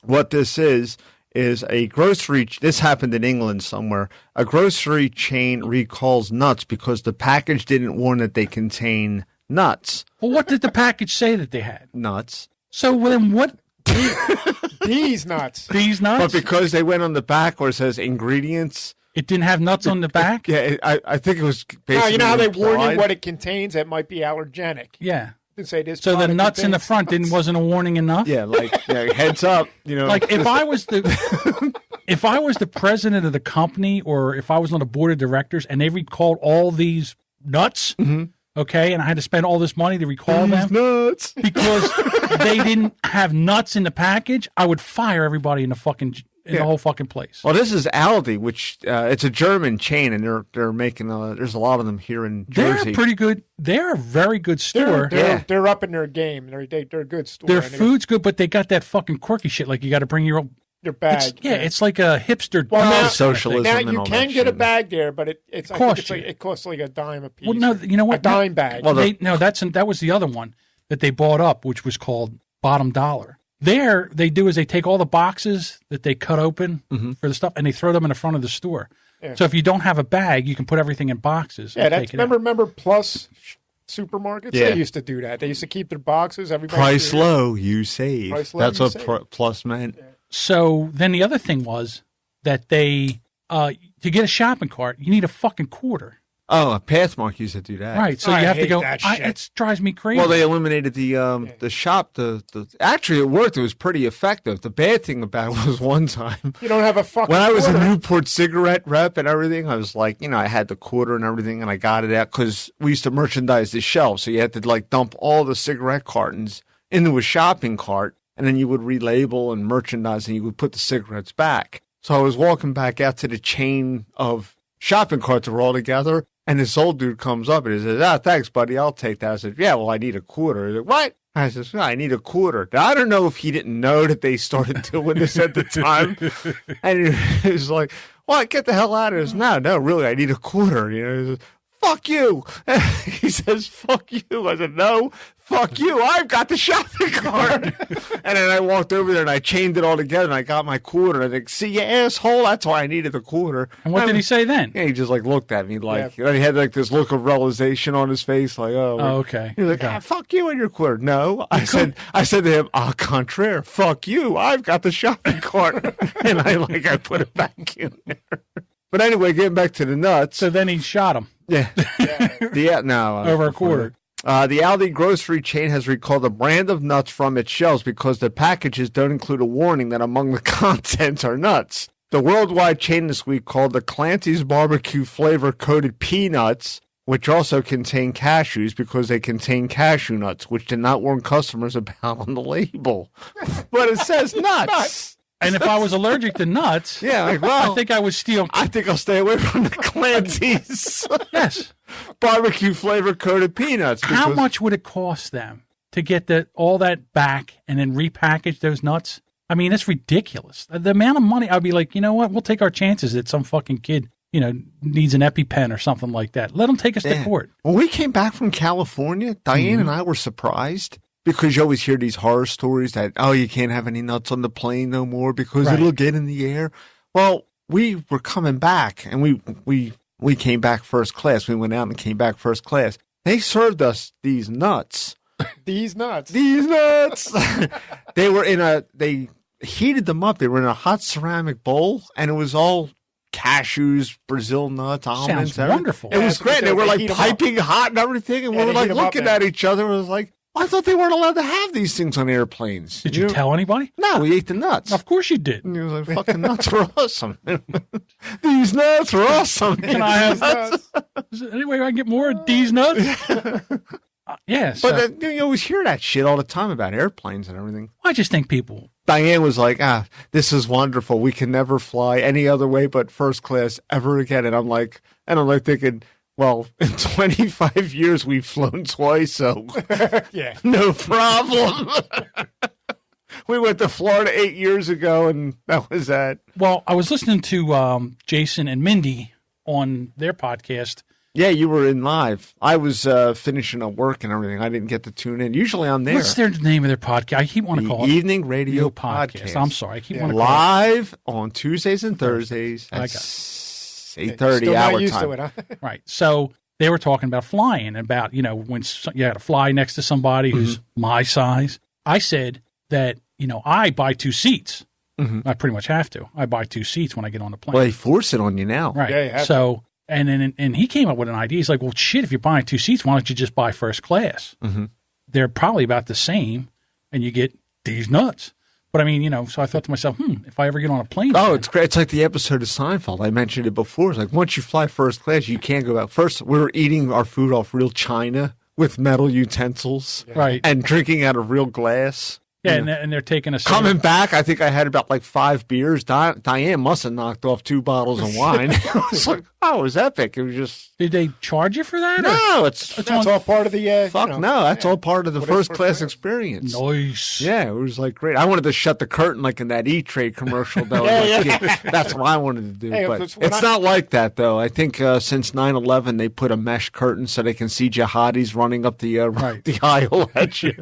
What this is a grocery. This happened in England somewhere. A grocery chain recalls nuts because the package didn't warn that they contain nuts. Well, what did the package say that they had? Nuts. So then what? These nuts. These nuts? But because they went on the back where it says ingredients. It didn't have nuts on the back? Yeah, I think it was basically. No, you know how they warn you what it contains? It might be allergenic. Yeah. Say this. So the nuts in the front wasn't a warning enough? Yeah, heads up. Like if I was the president of the company, or if I was on the board of directors and they recalled all these nuts, okay, and I had to spend all this money to recall them nuts because they didn't have nuts in the package, I would fire everybody in the whole fucking place. Well, this is Aldi, which it's a German chain, and they're making there's a lot of them here in Jersey. They're pretty good. They're a very good store. They're up in their game. They're a good store. Their food's good, but they got that fucking quirky shit. Like you got to bring your bag. It's like a hipster. Socialism. Now and you all can that get a shit. bag there, but it costs like a dime a piece. Well, no, you know what? A dime bag. Well, that was the other one that they bought up, which was called Bottom Dollar. There, they do is they take all the boxes that they cut open for the stuff, and they throw them in the front of the store. Yeah. So if you don't have a bag, you can put everything in boxes. Yeah, remember Plus supermarkets? Yeah. They used to do that. They used to keep their boxes. Price low, you save. That's what Plus meant. Yeah. So then the other thing was that they, to get a shopping cart, you need a fucking quarter. Oh, a Pathmark used to do that. Right, so you have to go. It drives me crazy. Well, they eliminated the shop. Actually, it worked. It was pretty effective. The bad thing about it was one time you don't have a fucking. When I was quarter. a Newport cigarette rep and everything, I was like, I had the quarter and everything, and I got it out because we used to merchandise the shelves. So you had to dump all the cigarette cartons into a shopping cart, and then you would relabel and merchandise, and you would put the cigarettes back. So I was walking back out to the chain of shopping carts that were all together. And this old dude comes up and he says, thanks, buddy. I'll take that. I said, yeah, well, I need a quarter. He's like, what? I said, I need a quarter. Now, I don't know if he didn't know that they started doing this at the time. And he was like, well, get the hell out of this. No, really, I need a quarter. He says, fuck you. He says, fuck you. I said, no, fuck you. I've got the shopping cart. And then I walked over there and I chained it all together and I got my quarter. I think, see, you asshole, that's why I needed the quarter. And what did he say then? Yeah, he just looked at me and then he had this look of realization on his face, okay. He was like, fuck you and your quarter. No, I said to him, au contraire, fuck you. I've got the shopping cart. And I put it back in there. But anyway, getting back to the nuts. So then he shot him. Yeah. No. Over a quarter. The Aldi grocery chain has recalled a brand of nuts from its shelves because the packages don't include a warning that among the contents are nuts. The worldwide chain this week called the Clancy's Barbecue flavor-coated peanuts, which also contain cashews because they contain cashew nuts, which did not warn customers about on the label. But it says nuts. And if I was allergic to nuts, I think I would steal. I think I'll stay away from the Clancy's. Yes. Barbecue flavor-coated peanuts. How much would it cost them to get all that back and then repackage those nuts? I mean, it's ridiculous. The amount of money, I'd be like, you know what? We'll take our chances that some fucking kid, needs an EpiPen or something like that. Let them take us to court. When we came back from California, Diane and I were surprised because you always hear these horror stories that, you can't have any nuts on the plane no more because it'll get in the air. Well, we were coming back and we came back first class. We went out and came back first class. They served us these nuts. These nuts. They heated them up. They were in a hot ceramic bowl, and it was all cashews, Brazil nuts, almonds. Sounds wonderful. It was great. They were like piping hot and everything, and we were like looking at each other. It was like, I thought they weren't allowed to have these things on airplanes. Did you tell anybody? No, we ate the nuts. Of course you did. And he was like, fucking nuts are awesome. These nuts are awesome. Can I have nuts? Is there any way I can get more of these nuts? Yes. But you always hear that shit all the time about airplanes and everything. I just think people. Diane was like, this is wonderful. We can never fly any other way but first class ever again. And I'm like thinking, well, in 25 years, we've flown twice, so no problem. We went to Florida 8 years ago, and that was that. Well, I was listening to Jason and Mindy on their podcast. Yeah, you were in live. I was finishing up work and everything. I didn't get to tune in. Usually I'm there. What's their name of their podcast? I keep wanting to call it Evening Radio Podcast. I'm sorry. I keep wanting to call it live on Tuesdays and Thursdays at 8:30 hour used time. To it, huh? Right. So they were talking about flying, about, when you got to fly next to somebody who's my size. I said that, I buy 2 seats. I pretty much have to. I buy 2 seats when I get on the plane. Well, they force it on you now. Right. Yeah, you have to. And he came up with an idea. He's like, well, shit, if you're buying 2 seats, why don't you just buy first class? They're probably about the same, and you get these nuts. But I mean, so I thought to myself, if I ever get on a plane. Oh, it's great. It's like the episode of Seinfeld. I mentioned it before. It's like once you fly first class, you can't go out. First, we were eating our food off real china with metal utensils. Right. And drinking out of real glass. Yeah, and they're taking us coming back. I think I had about 5 beers. Diane must have knocked off 2 bottles of wine. It was like, it was epic. It was just. Did they charge you for that? No, that's all part of the. No, that's all part of the first class experience. Nice. Yeah, it was great. I wanted to shut the curtain like in that E-Trade commercial. Though. That's what I wanted to do. But it's not like that though. I think since 9/11 they put a mesh curtain so they can see jihadis running up the aisle at you.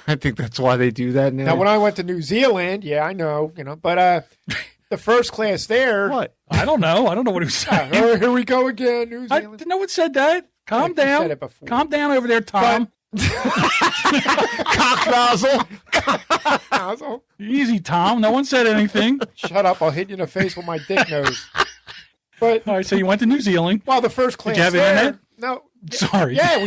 I think that's why they do that. Now, when I went to New Zealand, I know, but the first class there. What? I don't know. I don't know what he was saying. Here we go again, New Zealand. No one said that. Calm down. Said it before. Calm down over there, Tom. Cock nozzle. Easy, Tom. No one said anything. Shut up. I'll hit you in the face with my dick nose. But all right, so you went to New Zealand. Well, the first class. Did you have there, internet? No. Sorry. Yeah,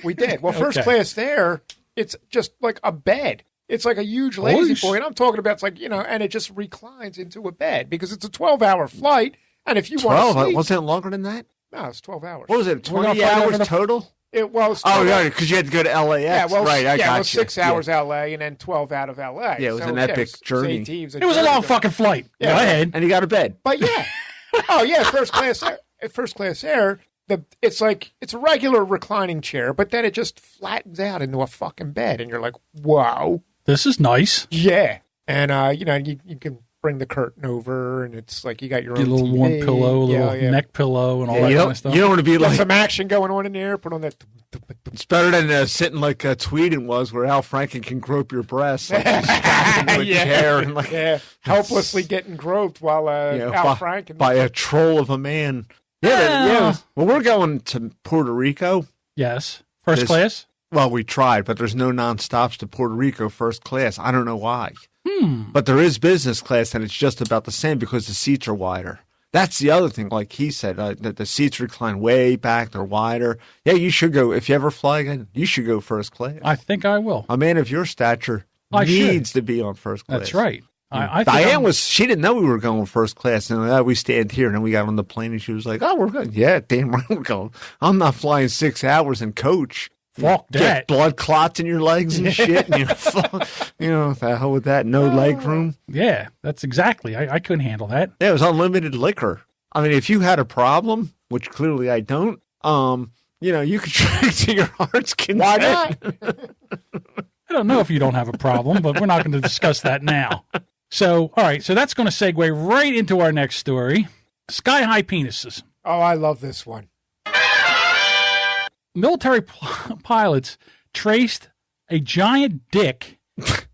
we did. Well, first class there, it's just like a bed. It's like a huge lazy boy, and I'm talking about, it's like, and it just reclines into a bed because it's a 12-hour flight, and if you want to sleep... Wasn't it longer than that? No, it's 12 hours. What was it, 20 hours total? It was. Because you had to go to LAX. Yeah, well, right, I got it you. was 6 hours LA and then 12 out of LA. Yeah, it was an epic journey. It was a long fucking flight. Yeah, go ahead. And you got a bed. But yeah. First class air. It's a regular reclining chair, but then it just flattens out into a fucking bed, and you're like, wow. This is nice. Yeah. And, you can bring the curtain over, and it's like you got your own little TV. warm pillow, a little neck pillow, and all that kind of stuff. You don't want to be like... some action going on in there. Put on that... It's better than sitting like Tweeden was, where Al Franken can grope your breasts. Like he's strapped into a chair. And helplessly getting groped while Al Franken... By a troll of a man. Yeah. Well, we're going to Puerto Rico. Yes. First class? Well, we tried, but there's no nonstops to Puerto Rico first class. I don't know why. But there is business class, and it's just about the same because the seats are wider. That's the other thing. Like he said, that the seats recline way back. They're wider. Yeah, you should go. If you ever fly again, you should go first class. I think I will. A man of your stature needs to be on first class. That's right. Diane she didn't know we were going first class. And we stand here. And then we got on the plane and she was like, oh, we're good. Yeah, damn right we're going. I'm not flying 6 hours in coach. Fuck that. Get blood clots in your legs and shit. And the hell with that. No leg room. Yeah, that's exactly. I couldn't handle that. Yeah, it was unlimited liquor. I mean, if you had a problem, which clearly I don't, you could drink to your heart's content. Why not? I don't know if you don't have a problem, but we're not going to discuss that now. So, all right. So that's going to segue right into our next story. Sky-high penises. Oh, I love this one. Military pilots traced a giant dick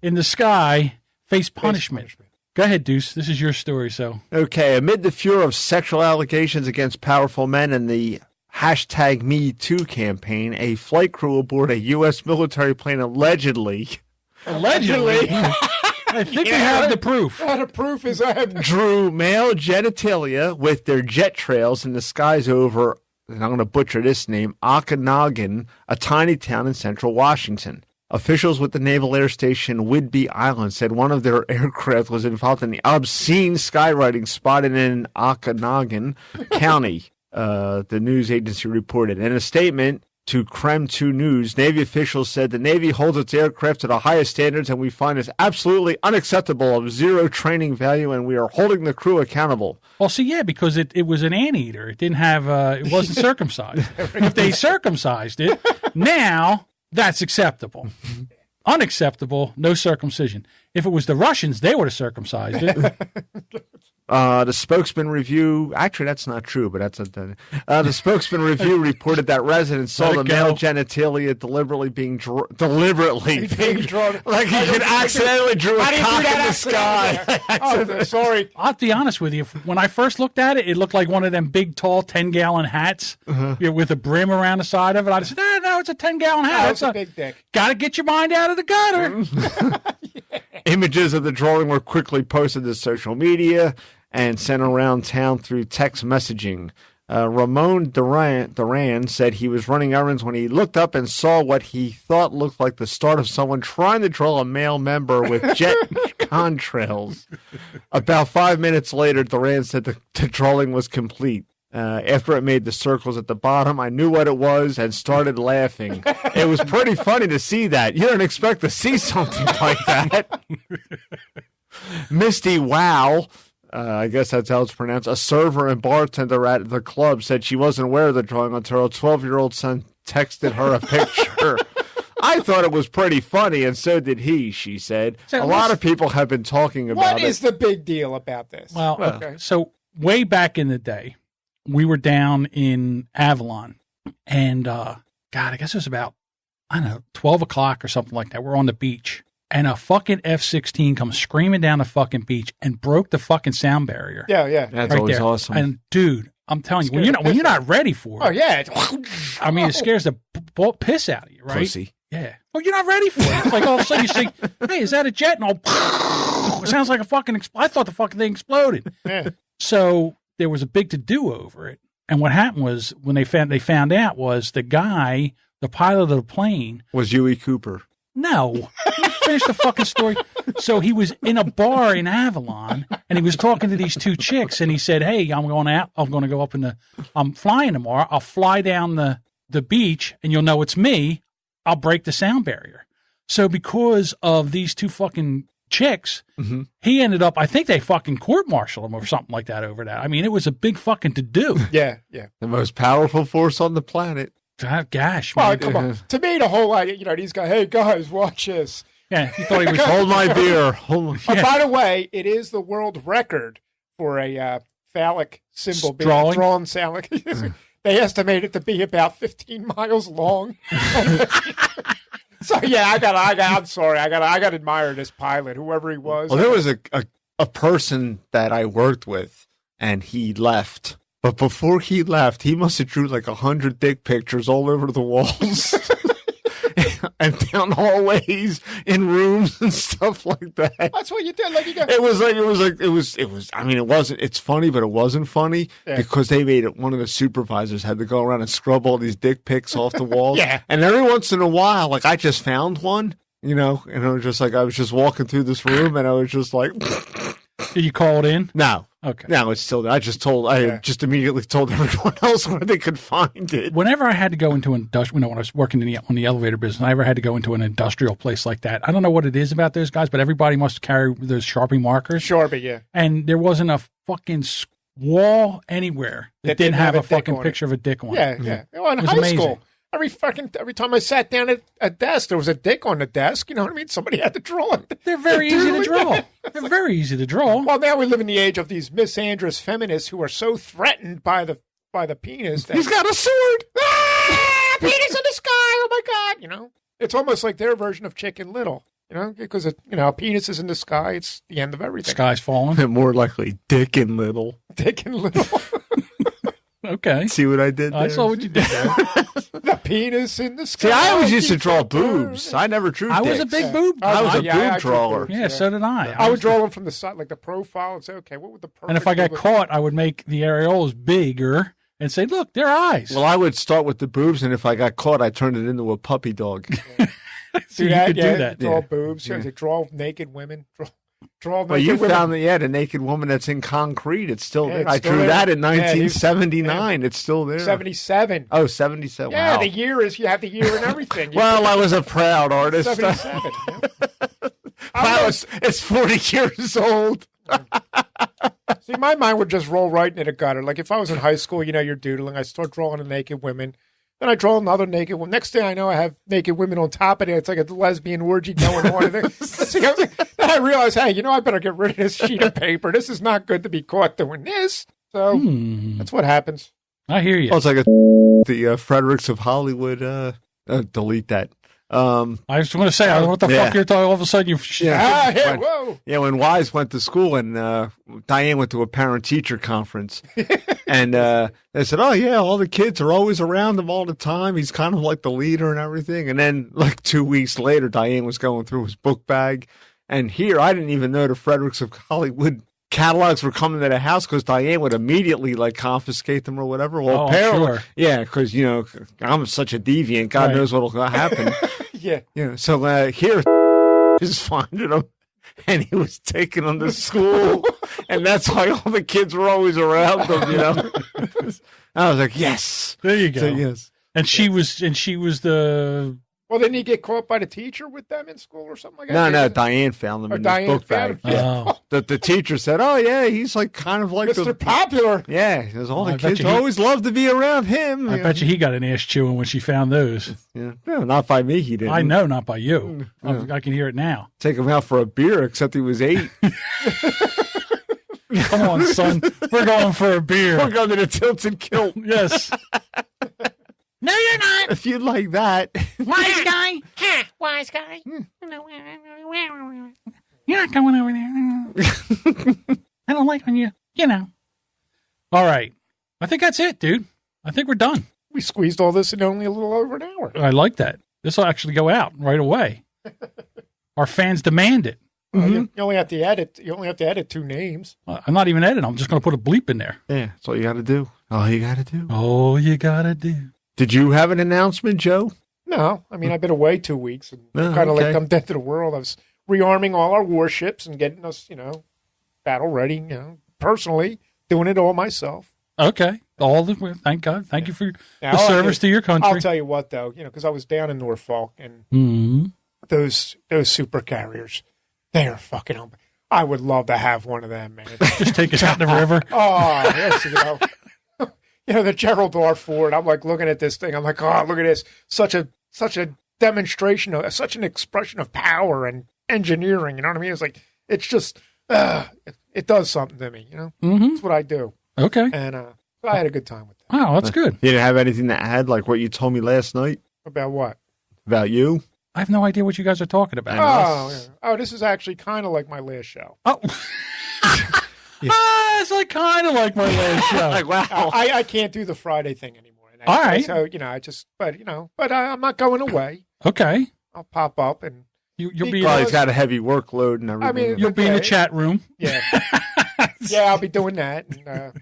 in the sky, face punishment. Go ahead, Deuce. This is your story. So, okay. Amid the furor of sexual allegations against powerful men and the #MeToo campaign, a flight crew aboard a U.S. military plane allegedly. I think we have the proof. The proof is drew male genitalia with their jet trails in the skies over, and I'm going to butcher this name, Okanagan, a tiny town in central Washington. Officials with the Naval Air Station Whidbey Island said one of their aircraft was involved in the obscene skywriting spotted in Okanagan County, the news agency reported. In a statement to Krem 2 News, Navy officials said the Navy holds its aircraft to the highest standards and we find this absolutely unacceptable, of zero training value, and we are holding the crew accountable. Well, see, yeah, because it was an anteater. It didn't have, it wasn't circumcised. If they circumcised it, now that's acceptable. Unacceptable, no circumcision. If it was the Russians, they would have circumcised it. The spokesman review, actually that's not true, but the spokesman review reported that residents saw the male genitalia deliberately being drawn, like he could accidentally drew a cock in the sky. Sorry. I'll be honest with you. When I first looked at it, it looked like one of them big, tall 10-gallon hats with a brim around the side of it. I said, no, it's a 10-gallon hat. It's a big dick. Got to get your mind out of the gutter. Images of the drawing were quickly posted to social media and sent around town through text messaging. Ramon Duran said he was running errands when he looked up and saw what he thought looked like the start of someone trying to draw a male member with jet contrails. About 5 minutes later, Duran said the drawing was complete. After it made the circles at the bottom, I knew what it was and started laughing. It was pretty funny to see that. You don't expect to see something like that. Misty Wow, I guess that's how it's pronounced, a server and bartender at the club, said she wasn't aware of the drawing until her 12-year-old son texted her a picture. I thought it was pretty funny, and so did he, she said. So a lot of people have been talking about it. What is the big deal about this? Well, so way back in the day, we were down in Avalon, and, I guess it was about, 12 o'clock or something like that. We're on the beach, and a fucking F-16 comes screaming down the fucking beach and broke the fucking sound barrier. Yeah. That's always awesome. And, dude, I'm telling you, when you're not ready for it. Oh, yeah. I mean, it scares the piss out of you, right? Pussy. Yeah. Well, you're not ready for it. It's like all of a sudden you say, hey, is that a jet? And it sounds like a fucking I thought the fucking thing exploded. Yeah. So there was a big to-do over it. And what happened was when they found out was the guy, the pilot of the plane. Was Huey Cooper. No. Finish the fucking story. So he was in a bar in Avalon, and he was talking to these two chicks, and he said, hey, I'm going out. I'm going to go up I'm flying tomorrow. I'll fly down the beach, and you'll know it's me. I'll break the sound barrier. So because of these two fucking chicks, he ended up, I think they fucking court-martialed him or something like that over that. I mean, it was a big fucking to-do. Yeah. The most powerful force on the planet. Gosh, well, man. Come on. To me, the whole idea, these guys, hey, guys, watch this. Yeah, he thought he was... Hold my beer. By the way, it is the world record for a phallic symbol being drawn phallic. They estimate it to be about 15 miles long. So yeah, I'm sorry, I got to admire this pilot, whoever he was. Well, there was a person that I worked with, and he left. But before he left, he must have drew like 100 dick pictures all over the walls. and down hallways in rooms and stuff like that. That's what you did. Like you got. It was. I mean, it wasn't. It's funny, but it wasn't funny because they made it. One of the supervisors had to go around and scrub all these dick pics off the walls. Yeah. And every once in a while, like I just found one, and I was just like, I was just walking through this room, and I was just like, Did you call it in? no. Okay. No, it's still there. I just immediately told everyone else where they could find it. Whenever I had to go into an industrial, when I was working on the elevator business, I ever had to go into an industrial place like that. I don't know what it is about those guys, but everybody must carry those Sharpie markers. Sharpie, yeah. And there wasn't a fucking wall anywhere that didn't have a fucking picture of a dick on it. Yeah. Well, in It was high amazing. school, every time I sat down at a desk, there was a dick on the desk. You know what I mean? Somebody had to draw it. They're very easy to draw. They're very easy to draw. Well, now we live in the age of these misandrous feminists who are so threatened by the penis. That, He's got a sword. ah, penis in the sky! Oh my God! It's almost like their version of Chicken Little. Because a penis is in the sky. It's the end of everything. Sky's falling. More likely, Dick and Little. Dick and Little. Okay. See what I did there? I saw what you did there. The penis in the sky. See, I always used to keeps draw on boobs. turning. I never drew I dicks. was a big boob. I was a I boob drew drawer. boobs, Yeah, so did I. I would draw them from the side, like the profile, and say, okay, what would the perfect And if I got boob look caught, I would make the areolas bigger and say, look, they're eyes. Well, I would start with the boobs, and if I got caught, I'd turn it into a puppy dog. So you could do that. Draw Yeah. boobs. Yeah. Draw naked women. Draw naked Well, you women. found the naked woman that's in concrete. It's still Yeah, there. it's I still drew there. that in Yeah, 1979. It's still there. 77. Oh, 77. Yeah, Wow. the year is, you have the year and everything. Well, I was a proud artist. 77. Wow, it's 40 years old. See, my mind would just roll right into the gutter. Like if I was in high school, you're doodling. I start drawing the naked women. Then I draw another naked woman. Next thing I know, I have naked women on top of it. It's like a lesbian orgy going on. Then I realize, hey, I better get rid of this sheet of paper. This is not good to be caught doing this. So that's what happens. I hear you. Oh, it's like the Fredericks of Hollywood. Delete that. I was going to say, I don't know what the fuck you're talking. All of a sudden, Whoa. Yeah, when Wise went to school and Diane went to a parent-teacher conference, and they said, oh, yeah, all the kids are always around him all the time. He's kind of like the leader and everything. And then, like 2 weeks later, Diane was going through his book bag. And here, I didn't even know the Fredericks of Hollywood catalogs were coming to the house because Diane would immediately, like, confiscate them or whatever. Well, apparently, sure. Yeah, because, I'm such a deviant. God knows what will happen. Yeah. So here is finding him, and he was taking them to school, and that's why all the kids were always around him. I was like, yes, there you go. So, yes, and she was the. Well, didn't he get caught by the teacher with them in school or something like that? No, Diane found them in his book bag. Yeah. Oh. The teacher said, "Oh yeah, he's like kind of like Mr. Popular." Yeah, because all the kids always love to be around him. I bet you he got an ass chewing when she found those. Yeah, no, not by me. He didn't. I know, not by you. Yeah. I can hear it now. Take him out for a beer, except he was 8. Come on, son. We're going for a beer. We're going to the Tilted Kilt. Yes. No, you're not. If you'd like that. Wise guy. Wise guy. You're not going over there. I don't like when you. All right. I think that's it, dude. I think we're done. We squeezed all this in only a little over an hour. I like that. This will actually go out right away. Our fans demand it. You only have to edit. You only have to edit 2 names. I'm not even editing. I'm just going to put a bleep in there. Yeah, that's all you got to do. All you got to do. All you got to do. Did you have an announcement, Joe? No, I mean I've been away 2 weeks and Oh, kind of okay. like I'm dead to the world. I was rearming all our warships and getting us, battle ready. Personally doing it all myself. Okay. Thank God. Thank you for Now, the service to your country. I'll tell you what, though, because I was down in Norfolk and those super carriers, they are fucking home. I would love to have one of them, man. Just take us out in the river. Oh, yes, the Gerald R. Ford. I'm like looking at this thing. I'm like, oh, look at this. Such a demonstration of such an expression of power and engineering. You know what I mean? It's like it's just it does something to me. That's what I do. Okay. And so I had a good time with that. Wow, that's good. You didn't have anything to add, like what you told me last night About what? about you? I have no idea what you guys are talking about. Oh, yeah. Oh, this is actually kind of like my last show. Oh. It's like kind of like my last show. Like, wow. I can't do the Friday thing anymore. All right. So but I'm not going away. Okay. I'll pop up and You'll be. Probably got a heavy workload and everything. I mean, You'll be in the chat room. Yeah. Yeah, I'll be doing that. And,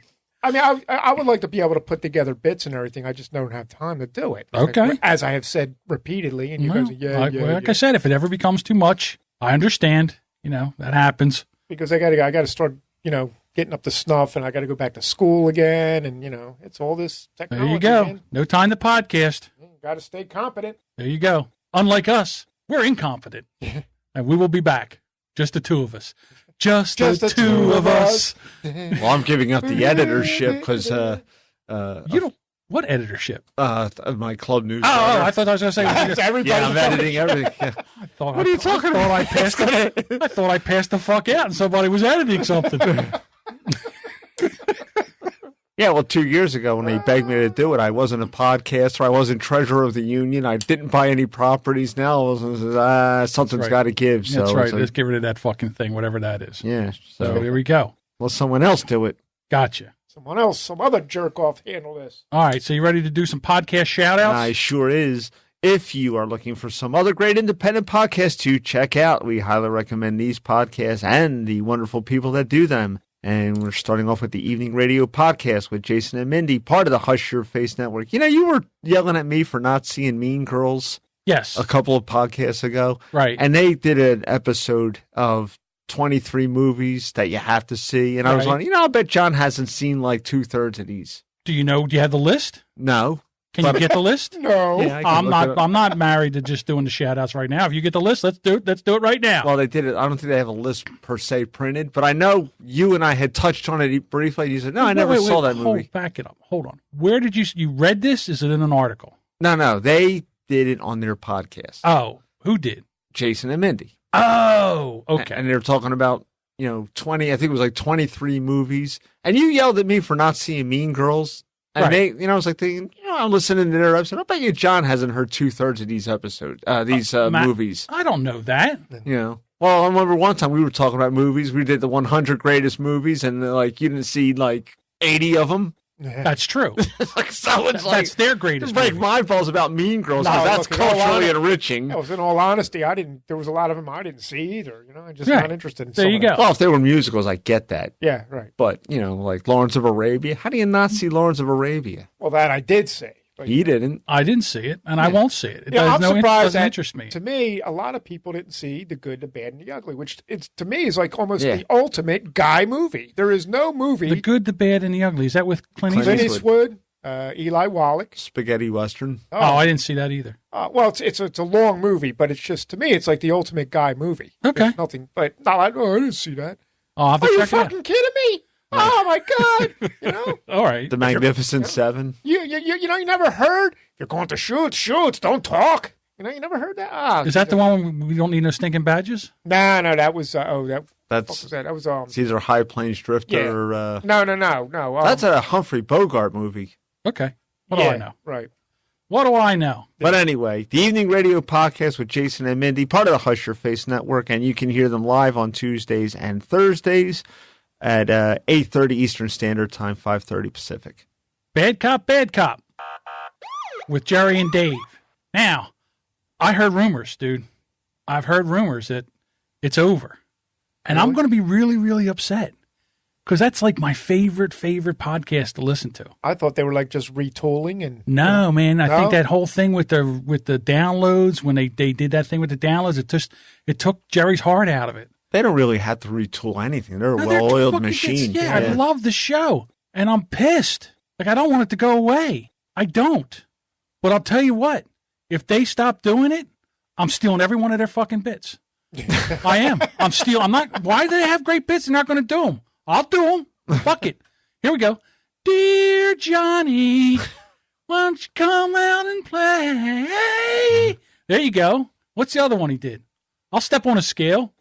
I mean, I would like to be able to put together bits and everything. I just don't have time to do it. Okay. As I have said repeatedly, and you guys are, like I said, if it ever becomes too much, I understand. That happens. Because I got to start, getting up to snuff, and I got to go back to school again, and it's all this technology. There you go. Man. No time to podcast. Got to stay competent. There you go. Unlike us, we're incompetent, and we will be back. Just the two of us. Just the two of us. Well, I'm giving up the editorship because you don't. What editorship? My club news. I thought I was going to say. Yeah, I'm editing everything. Yeah. What are you talking about? I thought I passed the fuck out, and somebody was editing something. Yeah, well, 2 years ago when they begged me to do it, I wasn't a podcaster. I wasn't treasurer of the union. I didn't buy any properties. Now something's got to give. So that's right. Let's get rid of that fucking thing, whatever that is. Yeah. So there we go. Well, someone else do it. Gotcha. Someone else, some other jerk off handle this. All right. So you ready to do some podcast shout outs? I sure is. If you are looking for some other great independent podcasts to check out, we highly recommend these podcasts and the wonderful people that do them. And we're starting off with the Evening Radio Podcast with Jason and Mindy, part of the Hush Your Face Network. You were yelling at me for not seeing Mean Girls a couple of podcasts ago. Right. And they did an episode of 23 movies that you have to see. And I was like, I bet John hasn't seen like 2/3 of these. Do you have the list? No. Can you get the list? No. Yeah, I'm not married to just doing the shout outs right now. If you get the list, let's do it. Let's do it right now. Well, they did it. I don't think they have a list per se printed, but I know you and I had touched on it briefly. You said, no, I never saw that movie. Back it up. Hold on. Where did you read this? Is it in an article? No. They did it on their podcast. Oh, who did? Jason and Mindy. Oh, okay. And they were talking about, 20, I think it was like 23 movies. And you yelled at me for not seeing Mean Girls. And they, I was like thinking, I'm listening to their episode. I bet you John hasn't heard 2/3 of these episodes, movies. I don't know that. Well, I remember one time we were talking about movies. We did the 100 greatest movies, and you didn't see 80 of them. That's true. That's their greatest. Break my balls about Mean Girls because that's culturally enriching. In all honesty, there was a lot of them I didn't see either. I'm just not interested in. There you go. Well, if they were musicals, I get that. Yeah, right. But like Lawrence of Arabia, how do you not see Lawrence of Arabia? Well, that I did see. He didn't. I didn't see it, and I won't see it. I'm surprised doesn't interest me. To me, a lot of people didn't see The Good, the Bad, and the Ugly, which to me is like almost the ultimate guy movie. There is no movie. The Good, the Bad, and the Ugly. Is that with Clint Eastwood? Eli Wallach. Spaghetti Western. Oh, I didn't see that either. Well, it's a long movie, but it's just, to me, it's like the ultimate guy movie. Okay. There's nothing, but not like, I didn't see that. I'll have to Are you check it out. fucking kidding me? Oh my God! All right. The Magnificent Seven. You never heard? You're going to shoots. Don't talk. You never heard that? Is that the one where we don't need no stinking badges? No, that was that's what was that? That was Caesar High Plains Drifter. Yeah. No. That's a Humphrey Bogart movie. Okay. What do I know? Right. What do I know? But anyway, the Evening Radio Podcast with Jason and Mindy, part of the Hush Your Face Network, and you can hear them live on Tuesdays and Thursdays at 8:30 Eastern Standard Time, 5:30 Pacific. Bad Cop with Jerry and Dave. Now, I heard rumors, dude. I've heard rumors that it's over. And really? I'm going to be really, really upset. Because that's like my favorite podcast to listen to. I thought they were like just retooling and. No, man. I think that whole thing with the downloads, when they did that thing with the downloads, it took Jerry's heart out of it. They don't really have to retool anything. They're a well-oiled machine. Yeah, I love the show. And I'm pissed. I don't want it to go away. I don't. But I'll tell you what. If they stop doing it, I'm stealing every one of their fucking bits. I am. I'm not. Why do they have great bits? They're not going to do them. I'll do them. Fuck it. Here we go. Dear Johnny, why don't you come out and play? There you go. What's the other one he did? I'll step on a scale.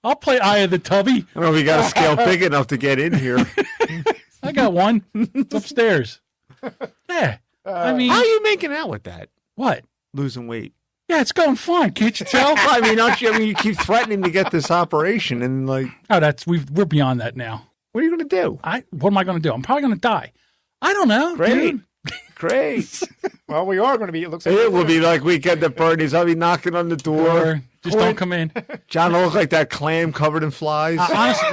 I'll play Eye of the Tubby. I don't know if you got a scale big enough to get in here. I got one. It's upstairs. Yeah. I mean, how are you making out with that? What? Losing weight. Yeah, it's going fine. Can't you tell? I mean, you keep threatening to get this operation, and we're beyond that now. What are you going to do? What am I going to do? I'm probably going to die. I don't know, dude. Great. Well, we are going to be. It looks like It will be like Weekend at Bernie's. I'll be knocking on the door. Or just don't come in. John will look like that clam covered in flies. Honestly,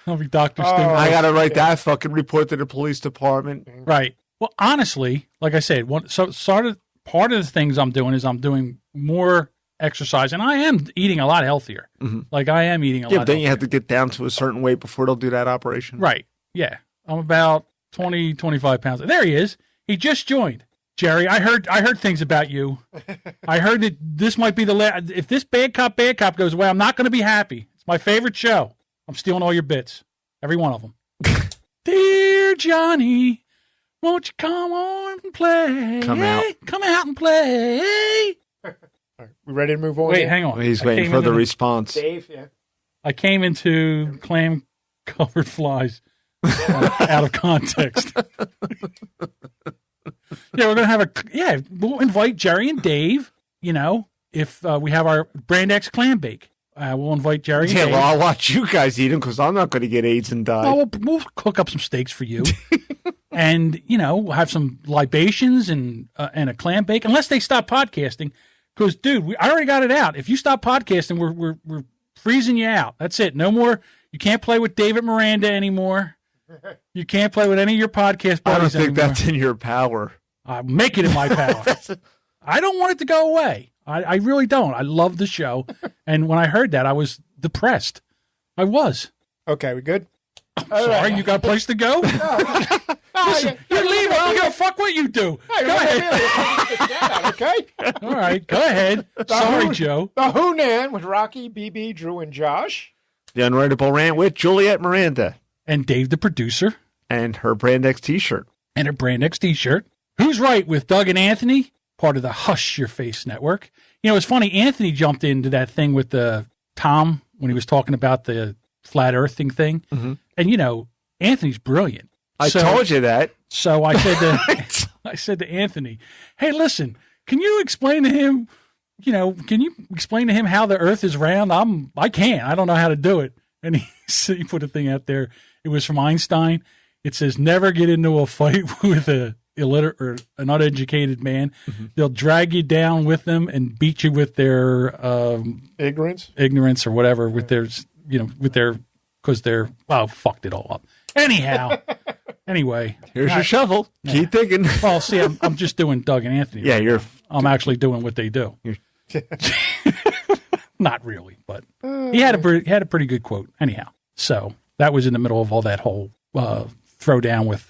I'll be Dr. Sting. I got to write that fucking report to the police department. Right. Well, honestly, like I said, part of the things I'm doing is I'm doing more exercise, and I am eating a lot healthier. Mm-hmm. Like I am eating a lot. Yeah, but then healthier. you have to get down to a certain weight before they'll do that operation. Right. Yeah. I'm about 20, 25 pounds. There he is. He just joined. Jerry, I heard things about you. I heard that this might be the last. If this bad cop goes away, I'm not going to be happy. It's my favorite show. I'm stealing all your bits. Every one of them. Dear Johnny, won't you come on and play? Come out. Come out and play. We ready to move on? Wait, hang on. He's waiting for the response. Dave, yeah. I came into clam-covered flies out of context. Yeah, we're going to we'll invite Jerry and Dave, if we have our Brand X clam bake. We'll invite Jerry and Dave. Well, I'll watch you guys eat them because I'm not going to get AIDS and die. Oh, we'll cook up some steaks for you. And, we'll have some libations and a clam bake, unless they stop podcasting. Because, dude, I already got it out. If you stop podcasting, we're freezing you out. That's it. No more. You can't play with David Miranda anymore. You can't play with any of your podcast buddies I don't think anymore. that's in your power. Make it in my power. I don't want it to go away. I really don't. I love the show. And when I heard that, I was depressed. I was. Okay, we good? Sorry, you got a place to go? Listen, you're leaving. I'm going to fuck what you do. Go ahead. Okay. All right, go ahead. Sorry, Joe. The Hoonan with Rocky, BB, Drew, and Josh. The Unwritable Rant with Juliet Miranda. And Dave, the producer. And her Brand X t-shirt. And her Brand X t-shirt. Who's Right with Doug and Anthony, part of the Hush Your Face Network. It's funny, Anthony jumped into that thing with Tom when he was talking about the flat earthing thing. Mm-hmm. And, Anthony's brilliant. I told you that. So I said to Anthony, hey, listen, can you explain to him, how the earth is round? I can't. I don't know how to do it. And he put a thing out there. It was from Einstein. It says, never get into a fight with an uneducated man. Mm-hmm. They'll drag you down with them and beat you with their ignorance or whatever, with their, because they're, fucked it all up. Anyhow, anyway. Here's your shovel. Yeah. Keep digging. Well, see, I'm just doing Doug and Anthony. Yeah, I'm actually doing what they do. Not really, but he had a pretty good quote. Anyhow, so that was in the middle of all that whole throwdown with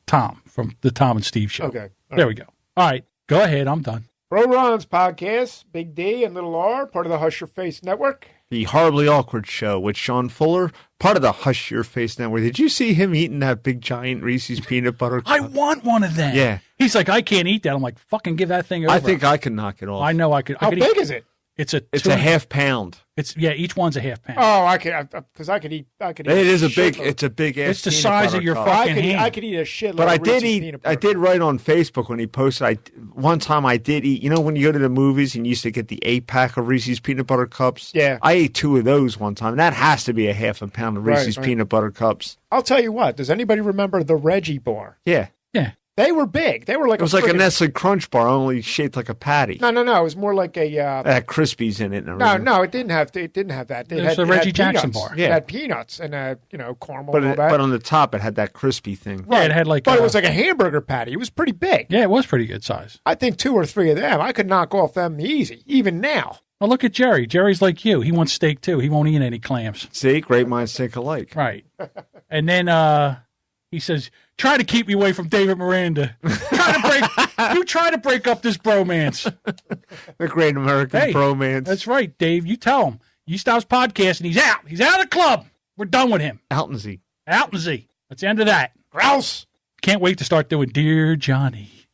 Tom from the Tom and Steve show. Okay. There we go. All right. Go ahead. I'm done. Pro Ron's podcast, Big D and Little R, part of the Hush Your Face Network. The Horribly Awkward Show with Sean Fuller, part of the Hush Your Face Network. Did you see him eating that big giant Reese's peanut butter cup? I want one of them. Yeah. He's like, I can't eat that. I'm like, fucking give that thing over. I think I can knock it off. I know I could. How big is it? It's a half pound. Each one's a half pound. Oh, I could, because I could eat. It is a big. It's a big ass. It's the size of your fucking hand. I could eat a shitload. But I did eat. I did write on Facebook when he posted. One time I did eat. When you go to the movies and you used to get the 8-pack of Reese's peanut butter cups. Yeah. I ate 2 of those one time. That has to be a half a pound of Reese's peanut butter cups. I'll tell you what. Does anybody remember the Reggie bar? Yeah. Yeah. They were big. They were like it was like a Nestle Crunch bar, only shaped like a patty. No. It was more like a. It had Crispies in it. No, it didn't have. It didn't have that. It was a Reggie Jackson bar. Yeah. It had peanuts and caramel. and all that. But on the top, it had that crispy thing. Right. Yeah, it had like. But it was like a hamburger patty. It was pretty big. Yeah, it was pretty good size. I think 2 or 3 of them. I could knock off them easy, even now. Well, look at Jerry. Jerry's like you. He wants steak too. He won't eat any clams. See, great minds think alike. Right. And then he says, try to keep me away from David Miranda. Try to break up this bromance. The great American bromance. That's right, Dave. You tell him. You stops podcasting. He's out. He's out of the club. We're done with him. Out and Z. That's the end of that. Grouse. Can't wait to start doing Dear Johnny.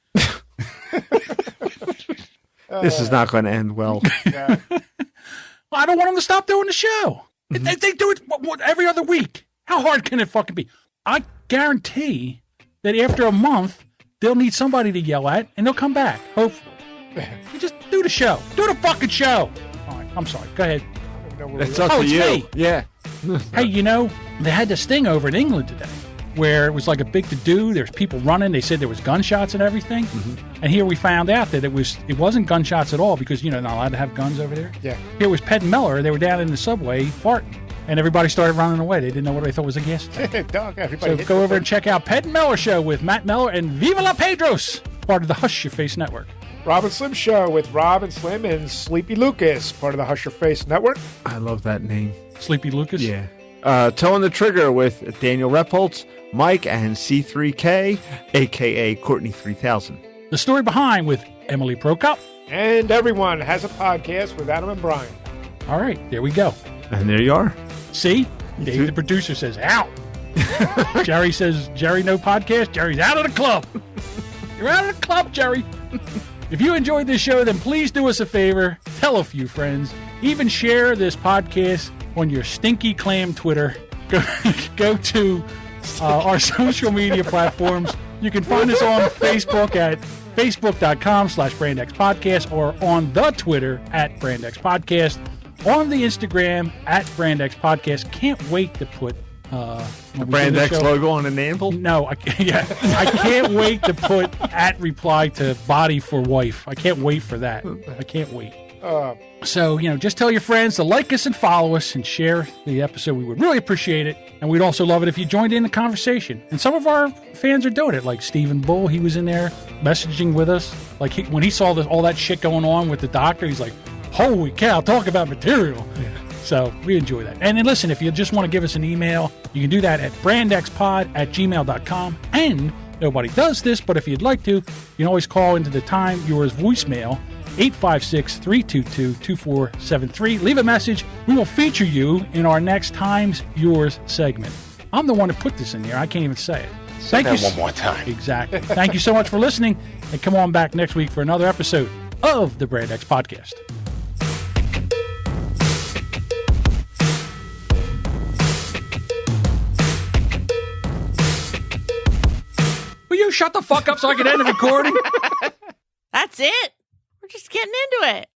This is not going to end well. I don't want them to stop doing the show. Mm-hmm. They do it every other week. How hard can it fucking be? I guarantee that after a month, they'll need somebody to yell at, and they'll come back, hopefully. You just do the show. Do the fucking show. All right, I'm sorry. Go ahead. It's up to you. Me. Yeah. Hey, they had this thing over in England today. where it was like a big to-do. There's people running. They said there was gunshots and everything. Mm-hmm. And here we found out that it wasn't gunshots at all because, not allowed to have guns over there. Yeah. Here was Ped and Miller. They were down in the subway farting. And everybody started running away. They didn't know what they thought was a gas attack. Dog, everybody So go over and check out Ped and Miller Show with Matt Miller and Viva La Pedros, part of the Hush Your Face Network. Rob and Slim Show with Rob and Slim and Sleepy Lucas, part of the Hush Your Face Network. I love that name. Sleepy Lucas? Yeah. Towing the Trigger with Daniel Repholtz, Mike, and C3K, a.k.a. Courtney 3000. The Story Behind with Emily Prokop. And everyone has a podcast with Adam and Brian. All right, there we go. And there you are. See? Dave, the producer, says, out. Jerry says, Jerry, no podcast. Jerry's out of the club. You're out of the club, Jerry. If you enjoyed this show, then please do us a favor. Tell a few friends. Even share this podcast on your stinky clam Twitter. Go to our social media platforms. You can find us on Facebook at facebook.com/BrandXPodcast or on the Twitter at BrandXPodcast. On the Instagram at BrandXPodcast. Can't wait to put the Brand X logo on an anvil? No, I can't wait to put at reply to body for wife. I can't wait for that. I can't wait. So, just tell your friends to like us and follow us and share the episode. We would really appreciate it. And we'd also love it if you joined in the conversation. And some of our fans are doing it, like Stephen Bull. He was in there messaging with us. Like when he saw all that shit going on with the doctor, he's like, holy cow, talk about material. Yeah. So we enjoy that. And then listen, if you just want to give us an email, you can do that at brandxpod@gmail.com. And nobody does this, but if you'd like to, you can always call into the Time Yours voicemail, 856-322-2473. Leave a message. We will feature you in our next Times Yours segment. I'm the one who put this in there. I can't even say it. Say that one more time. Exactly. Thank you so much for listening. And come on back next week for another episode of the Brand X Podcast. Will you shut the fuck up so I can end the recording? That's it. We're just getting into it.